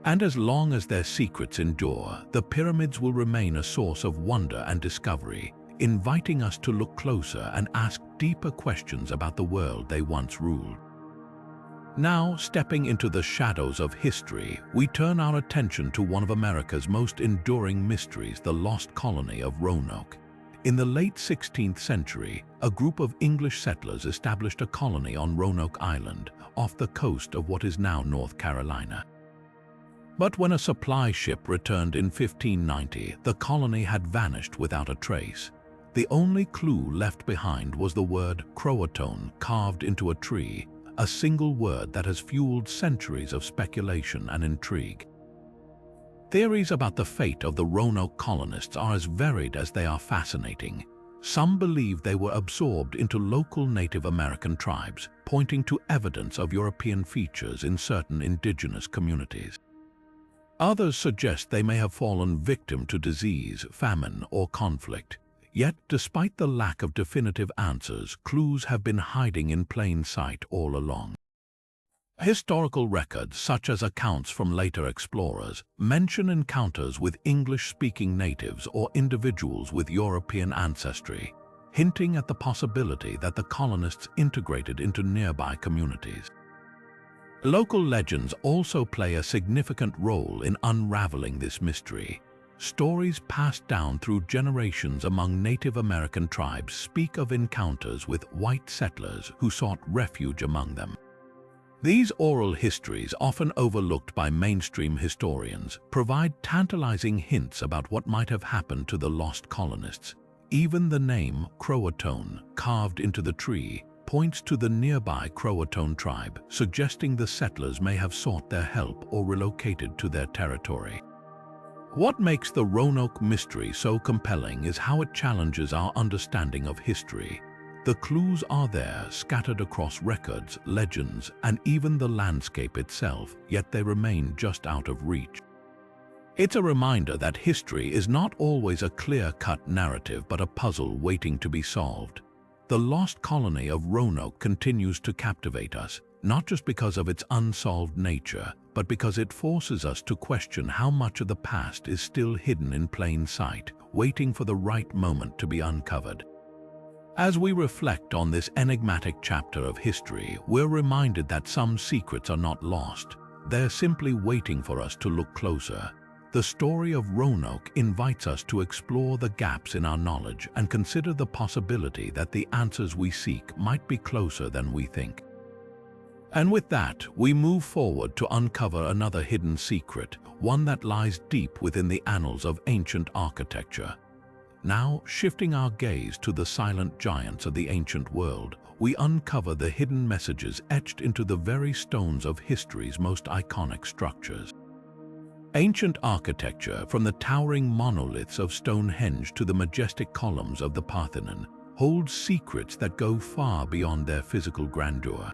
And as long as their secrets endure, the pyramids will remain a source of wonder and discovery, inviting us to look closer and ask deeper questions about the world they once ruled. Now, stepping into the shadows of history, we turn our attention to one of America's most enduring mysteries, the lost colony of Roanoke. In the late 16th century, a group of English settlers established a colony on Roanoke Island, off the coast of what is now North Carolina. But when a supply ship returned in 1590, the colony had vanished without a trace. The only clue left behind was the word Croatoan carved into a tree, a single word that has fueled centuries of speculation and intrigue. Theories about the fate of the Roanoke colonists are as varied as they are fascinating. Some believe they were absorbed into local Native American tribes, pointing to evidence of European features in certain indigenous communities. Others suggest they may have fallen victim to disease, famine, or conflict. Yet, despite the lack of definitive answers, clues have been hiding in plain sight all along. Historical records, such as accounts from later explorers, mention encounters with English-speaking natives or individuals with European ancestry, hinting at the possibility that the colonists integrated into nearby communities. Local legends also play a significant role in unraveling this mystery. Stories passed down through generations among Native American tribes speak of encounters with white settlers who sought refuge among them. These oral histories, often overlooked by mainstream historians, provide tantalizing hints about what might have happened to the lost colonists. Even the name Croatoan, carved into the tree, points to the nearby Croatoan tribe, suggesting the settlers may have sought their help or relocated to their territory. What makes the Roanoke mystery so compelling is how it challenges our understanding of history. The clues are there, scattered across records, legends, and even the landscape itself, yet they remain just out of reach. It's a reminder that history is not always a clear-cut narrative but a puzzle waiting to be solved. The lost colony of Roanoke continues to captivate us, not just because of its unsolved nature, but because it forces us to question how much of the past is still hidden in plain sight, waiting for the right moment to be uncovered. As we reflect on this enigmatic chapter of history, we're reminded that some secrets are not lost. They're simply waiting for us to look closer. The story of Roanoke invites us to explore the gaps in our knowledge and consider the possibility that the answers we seek might be closer than we think. And with that, we move forward to uncover another hidden secret, one that lies deep within the annals of ancient architecture. Now, shifting our gaze to the silent giants of the ancient world, we uncover the hidden messages etched into the very stones of history's most iconic structures. Ancient architecture, from the towering monoliths of Stonehenge to the majestic columns of the Parthenon, holds secrets that go far beyond their physical grandeur.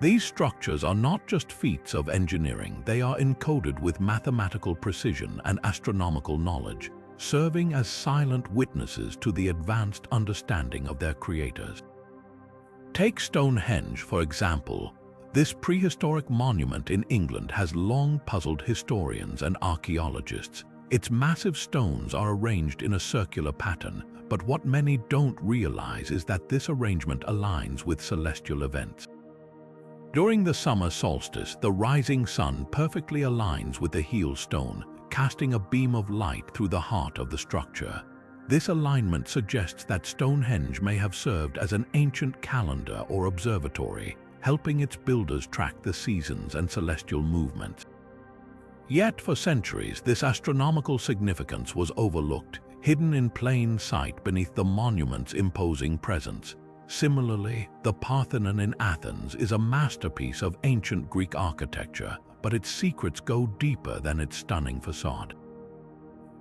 These structures are not just feats of engineering, they are encoded with mathematical precision and astronomical knowledge, serving as silent witnesses to the advanced understanding of their creators. Take Stonehenge, for example. This prehistoric monument in England has long puzzled historians and archaeologists. Its massive stones are arranged in a circular pattern, but what many don't realize is that this arrangement aligns with celestial events. During the summer solstice, the rising sun perfectly aligns with the heel stone, casting a beam of light through the heart of the structure. This alignment suggests that Stonehenge may have served as an ancient calendar or observatory, helping its builders track the seasons and celestial movements. Yet for centuries, this astronomical significance was overlooked, hidden in plain sight beneath the monument's imposing presence. Similarly, the Parthenon in Athens is a masterpiece of ancient Greek architecture, but its secrets go deeper than its stunning facade.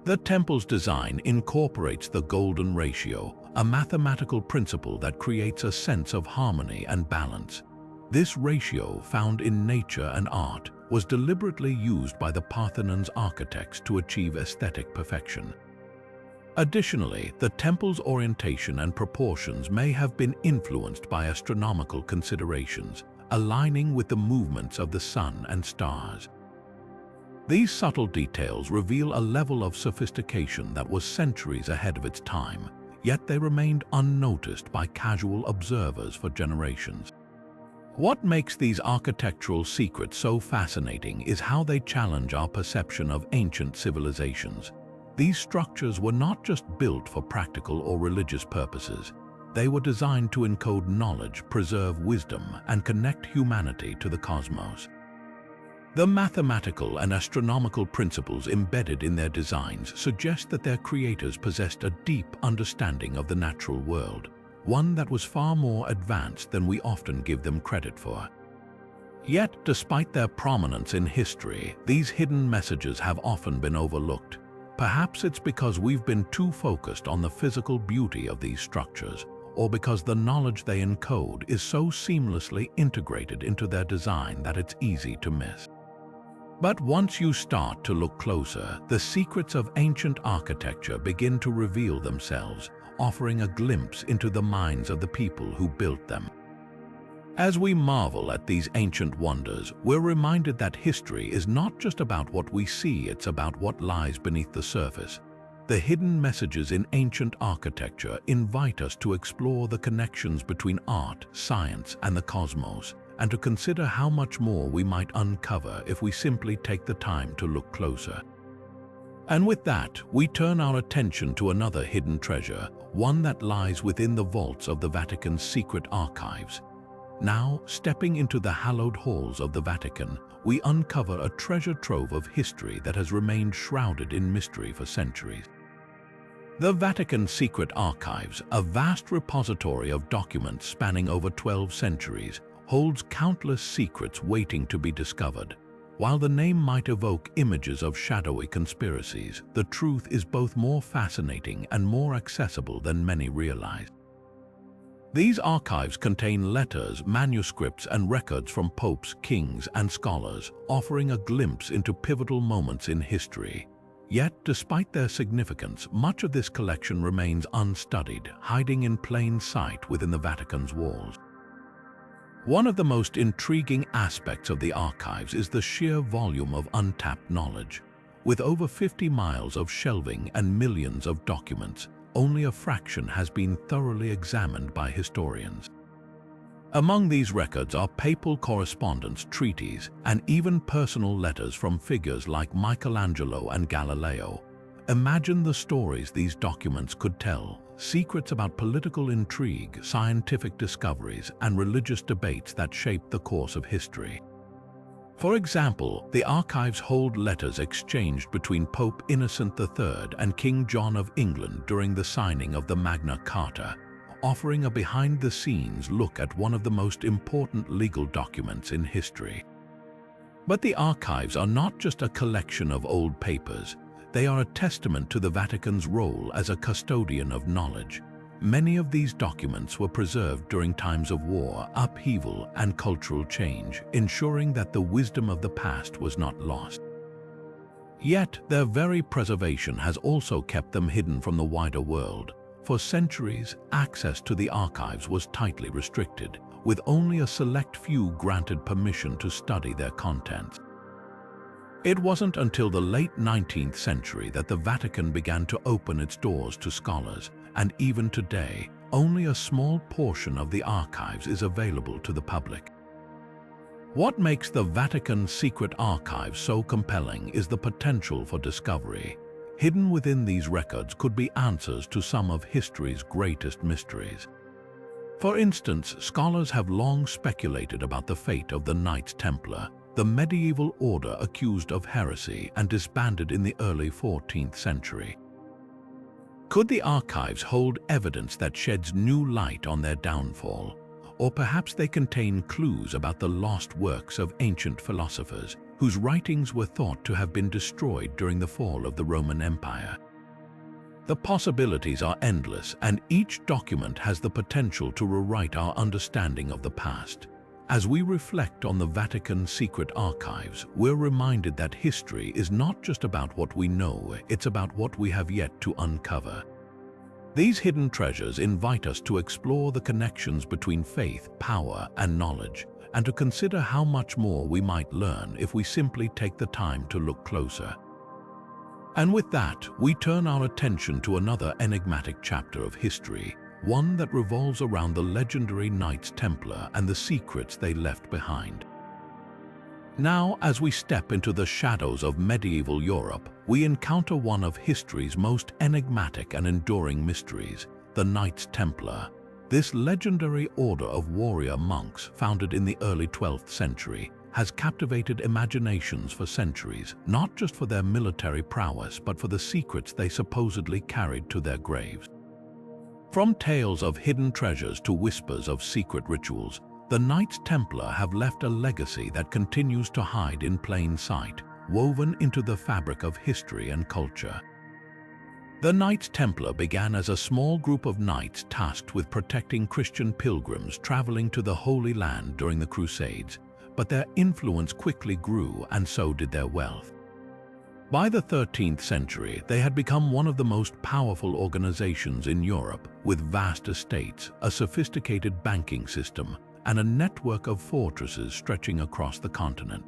The temple's design incorporates the golden ratio, a mathematical principle that creates a sense of harmony and balance. This ratio, found in nature and art, was deliberately used by the Parthenon's architects to achieve aesthetic perfection. Additionally, the temple's orientation and proportions may have been influenced by astronomical considerations, aligning with the movements of the sun and stars. These subtle details reveal a level of sophistication that was centuries ahead of its time, yet they remained unnoticed by casual observers for generations. What makes these architectural secrets so fascinating is how they challenge our perception of ancient civilizations. These structures were not just built for practical or religious purposes. They were designed to encode knowledge, preserve wisdom, and connect humanity to the cosmos. The mathematical and astronomical principles embedded in their designs suggest that their creators possessed a deep understanding of the natural world, one that was far more advanced than we often give them credit for. Yet, despite their prominence in history, these hidden messages have often been overlooked. Perhaps it's because we've been too focused on the physical beauty of these structures, or because the knowledge they encode is so seamlessly integrated into their design that it's easy to miss. But once you start to look closer, the secrets of ancient architecture begin to reveal themselves, offering a glimpse into the minds of the people who built them. As we marvel at these ancient wonders, we're reminded that history is not just about what we see, it's about what lies beneath the surface. The hidden messages in ancient architecture invite us to explore the connections between art, science, and the cosmos, and to consider how much more we might uncover if we simply take the time to look closer. And with that, we turn our attention to another hidden treasure, one that lies within the vaults of the Vatican's secret archives. Now, stepping into the hallowed halls of the Vatican, we uncover a treasure trove of history that has remained shrouded in mystery for centuries. The Vatican's secret archives, a vast repository of documents spanning over 12 centuries, holds countless secrets waiting to be discovered. While the name might evoke images of shadowy conspiracies, the truth is both more fascinating and more accessible than many realize. These archives contain letters, manuscripts, and records from popes, kings, and scholars, offering a glimpse into pivotal moments in history. Yet, despite their significance, much of this collection remains unstudied, hiding in plain sight within the Vatican's walls. One of the most intriguing aspects of the archives is the sheer volume of untapped knowledge. With over 50 miles of shelving and millions of documents, only a fraction has been thoroughly examined by historians. Among these records are papal correspondence, treaties, and even personal letters from figures like Michelangelo and Galileo. Imagine the stories these documents could tell, secrets about political intrigue, scientific discoveries, and religious debates that shaped the course of history. For example, the archives hold letters exchanged between Pope Innocent III and King John of England during the signing of the Magna Carta, offering a behind-the-scenes look at one of the most important legal documents in history. But the archives are not just a collection of old papers. They are a testament to the Vatican's role as a custodian of knowledge. Many of these documents were preserved during times of war, upheaval, and cultural change, ensuring that the wisdom of the past was not lost. Yet, their very preservation has also kept them hidden from the wider world. For centuries, access to the archives was tightly restricted, with only a select few granted permission to study their contents. It wasn't until the late 19th century that the Vatican began to open its doors to scholars, and even today, only a small portion of the archives is available to the public. What makes the Vatican's secret archives so compelling is the potential for discovery. Hidden within these records could be answers to some of history's greatest mysteries. For instance, scholars have long speculated about the fate of the Knights Templar, the medieval order accused of heresy and disbanded in the early 14th century. Could the archives hold evidence that sheds new light on their downfall? Or perhaps they contain clues about the lost works of ancient philosophers, whose writings were thought to have been destroyed during the fall of the Roman Empire. The possibilities are endless, and each document has the potential to rewrite our understanding of the past. As we reflect on the Vatican's secret archives, we're reminded that history is not just about what we know, it's about what we have yet to uncover. These hidden treasures invite us to explore the connections between faith, power, and knowledge, and to consider how much more we might learn if we simply take the time to look closer. And with that, we turn our attention to another enigmatic chapter of history, one that revolves around the legendary Knights Templar and the secrets they left behind. Now, as we step into the shadows of medieval Europe, we encounter one of history's most enigmatic and enduring mysteries, the Knights Templar. This legendary order of warrior monks, founded in the early 12th century, has captivated imaginations for centuries, not just for their military prowess, but for the secrets they supposedly carried to their graves. From tales of hidden treasures to whispers of secret rituals, the Knights Templar have left a legacy that continues to hide in plain sight, woven into the fabric of history and culture. The Knights Templar began as a small group of knights tasked with protecting Christian pilgrims traveling to the Holy Land during the Crusades. but their influence quickly grew, and so did their wealth. By the 13th century, they had become one of the most powerful organizations in Europe, with vast estates, a sophisticated banking system, and a network of fortresses stretching across the continent.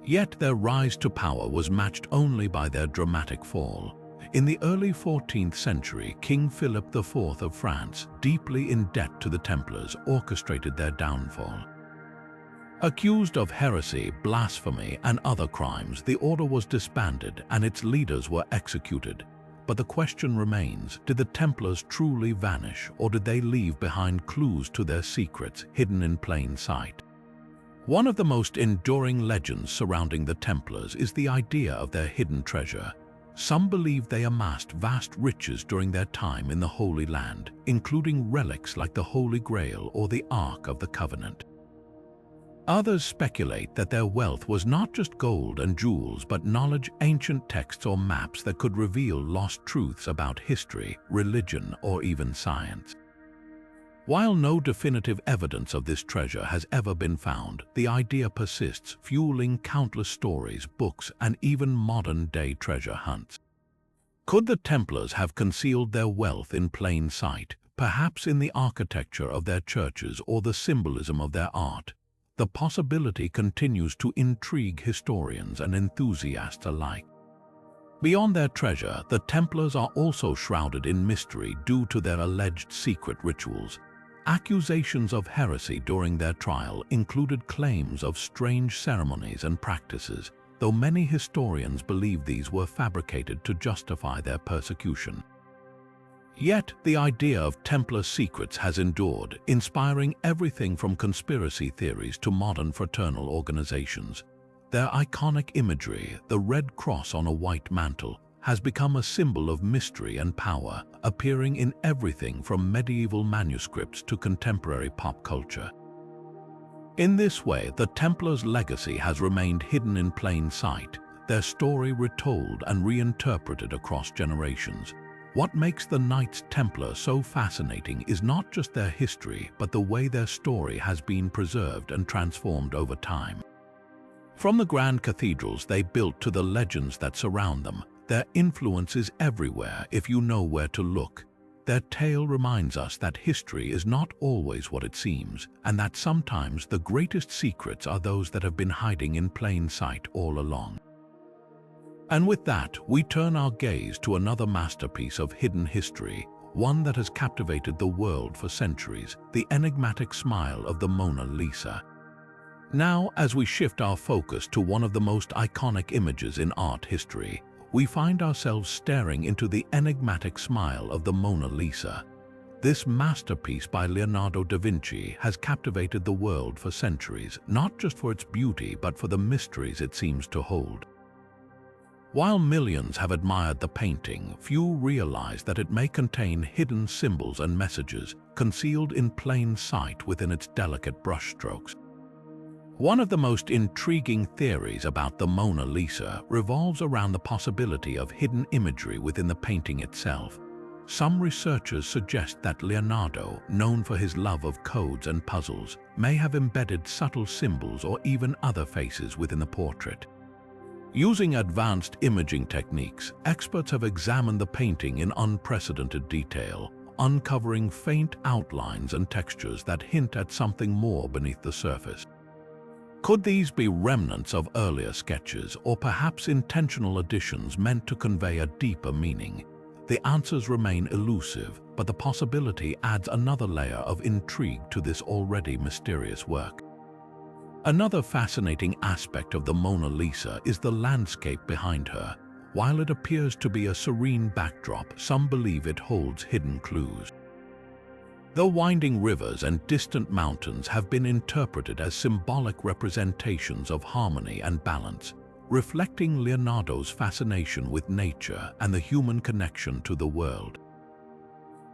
Yet their rise to power was matched only by their dramatic fall. In the early 14th century, King Philip IV of France, deeply in debt to the Templars, orchestrated their downfall. Accused of heresy, blasphemy, and other crimes, the order was disbanded and its leaders were executed. But the question remains, did the Templars truly vanish, or did they leave behind clues to their secrets hidden in plain sight? One of the most enduring legends surrounding the Templars is the idea of their hidden treasure. Some believe they amassed vast riches during their time in the Holy Land, including relics like the Holy Grail or the Ark of the Covenant. Others speculate that their wealth was not just gold and jewels, but knowledge, ancient texts or maps that could reveal lost truths about history, religion, or even science. While no definitive evidence of this treasure has ever been found, the idea persists, fueling countless stories, books, and even modern-day treasure hunts. Could the Templars have concealed their wealth in plain sight, perhaps in the architecture of their churches or the symbolism of their art? The possibility continues to intrigue historians and enthusiasts alike. Beyond their treasure, the Templars are also shrouded in mystery due to their alleged secret rituals. Accusations of heresy during their trial included claims of strange ceremonies and practices, though many historians believe these were fabricated to justify their persecution. Yet, the idea of Templar secrets has endured, inspiring everything from conspiracy theories to modern fraternal organizations. Their iconic imagery, the red cross on a white mantle, has become a symbol of mystery and power, appearing in everything from medieval manuscripts to contemporary pop culture. In this way, the Templars' legacy has remained hidden in plain sight, their story retold and reinterpreted across generations. What makes the Knights Templar so fascinating is not just their history, but the way their story has been preserved and transformed over time. From the grand cathedrals they built to the legends that surround them, their influence is everywhere if you know where to look. Their tale reminds us that history is not always what it seems, and that sometimes the greatest secrets are those that have been hiding in plain sight all along. And with that, we turn our gaze to another masterpiece of hidden history, one that has captivated the world for centuries, the enigmatic smile of the Mona Lisa. Now, as we shift our focus to one of the most iconic images in art history, we find ourselves staring into the enigmatic smile of the Mona Lisa. This masterpiece by Leonardo da Vinci has captivated the world for centuries, not just for its beauty, but for the mysteries it seems to hold. While millions have admired the painting, few realize that it may contain hidden symbols and messages concealed in plain sight within its delicate brushstrokes. One of the most intriguing theories about the Mona Lisa revolves around the possibility of hidden imagery within the painting itself. Some researchers suggest that Leonardo, known for his love of codes and puzzles, may have embedded subtle symbols or even other faces within the portrait. Using advanced imaging techniques, experts have examined the painting in unprecedented detail, uncovering faint outlines and textures that hint at something more beneath the surface. Could these be remnants of earlier sketches, or perhaps intentional additions meant to convey a deeper meaning? The answers remain elusive, but the possibility adds another layer of intrigue to this already mysterious work. Another fascinating aspect of the Mona Lisa is the landscape behind her. While it appears to be a serene backdrop, some believe it holds hidden clues. The winding rivers and distant mountains have been interpreted as symbolic representations of harmony and balance, reflecting Leonardo's fascination with nature and the human connection to the world.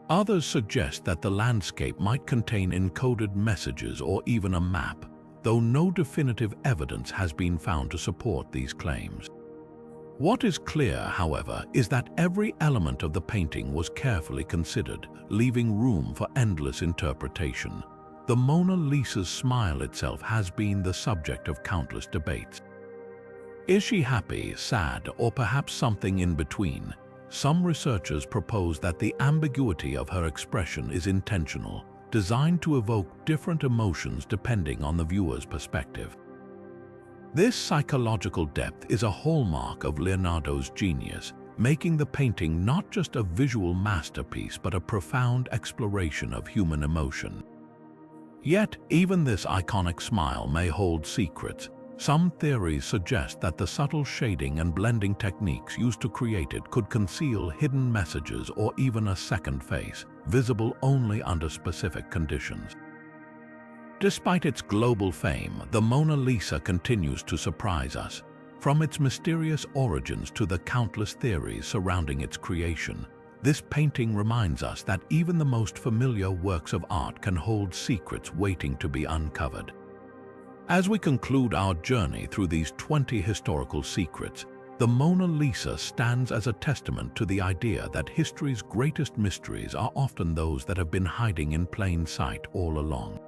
Others suggest that the landscape might contain encoded messages or even a map, though no definitive evidence has been found to support these claims. What is clear, however, is that every element of the painting was carefully considered, leaving room for endless interpretation. the Mona Lisa's smile itself has been the subject of countless debates. Is she happy, sad, or perhaps something in between? Some researchers propose that the ambiguity of her expression is intentional, designed to evoke different emotions depending on the viewer's perspective. This psychological depth is a hallmark of Leonardo's genius, making the painting not just a visual masterpiece but a profound exploration of human emotion. Yet, even this iconic smile may hold secrets. Some theories suggest that the subtle shading and blending techniques used to create it could conceal hidden messages or even a second face, visible only under specific conditions. Despite its global fame, the Mona Lisa continues to surprise us. From its mysterious origins to the countless theories surrounding its creation, this painting reminds us that even the most familiar works of art can hold secrets waiting to be uncovered. As we conclude our journey through these 20 historical secrets, the Mona Lisa stands as a testament to the idea that history's greatest mysteries are often those that have been hiding in plain sight all along.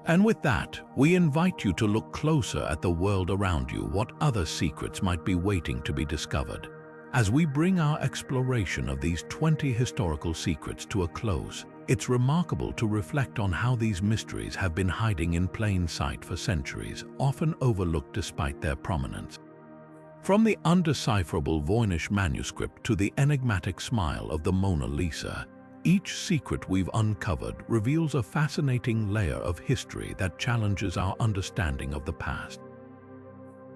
And with that, we invite you to look closer at the world around you. What other secrets might be waiting to be discovered? As we bring our exploration of these 20 historical secrets to a close, it's remarkable to reflect on how these mysteries have been hiding in plain sight for centuries, often overlooked despite their prominence. From the undecipherable Voynich Manuscript to the enigmatic smile of the Mona Lisa, each secret we've uncovered reveals a fascinating layer of history that challenges our understanding of the past.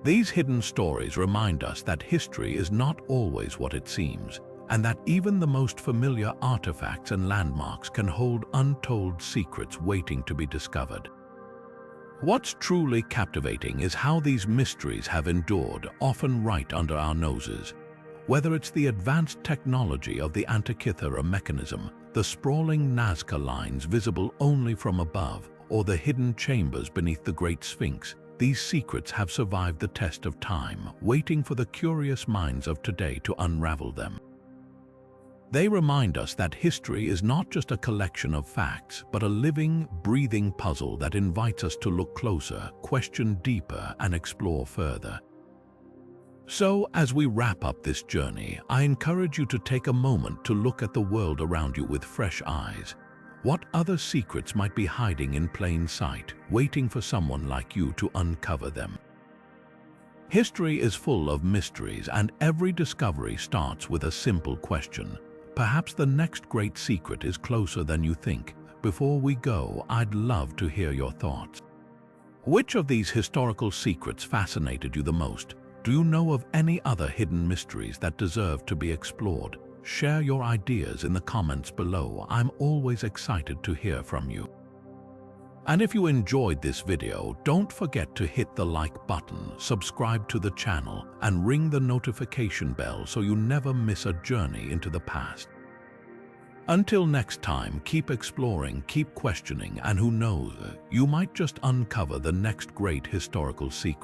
These hidden stories remind us that history is not always what it seems, and that even the most familiar artifacts and landmarks can hold untold secrets waiting to be discovered. What's truly captivating is how these mysteries have endured, often right under our noses. Whether it's the advanced technology of the Antikythera Mechanism, the sprawling Nazca Lines visible only from above, or the hidden chambers beneath the Great Sphinx, these secrets have survived the test of time, waiting for the curious minds of today to unravel them. They remind us that history is not just a collection of facts, but a living, breathing puzzle that invites us to look closer, question deeper, and explore further. So, as we wrap up this journey, I encourage you to take a moment to look at the world around you with fresh eyes. What other secrets might be hiding in plain sight, waiting for someone like you to uncover them? History is full of mysteries, and every discovery starts with a simple question. Perhaps the next great secret is closer than you think. Before we go, I'd love to hear your thoughts. Which of these historical secrets fascinated you the most? Do you know of any other hidden mysteries that deserve to be explored? Share your ideas in the comments below. I'm always excited to hear from you. And if you enjoyed this video, don't forget to hit the like button, subscribe to the channel, and ring the notification bell so you never miss a journey into the past. Until next time, keep exploring, keep questioning, and who knows, you might just uncover the next great historical secret.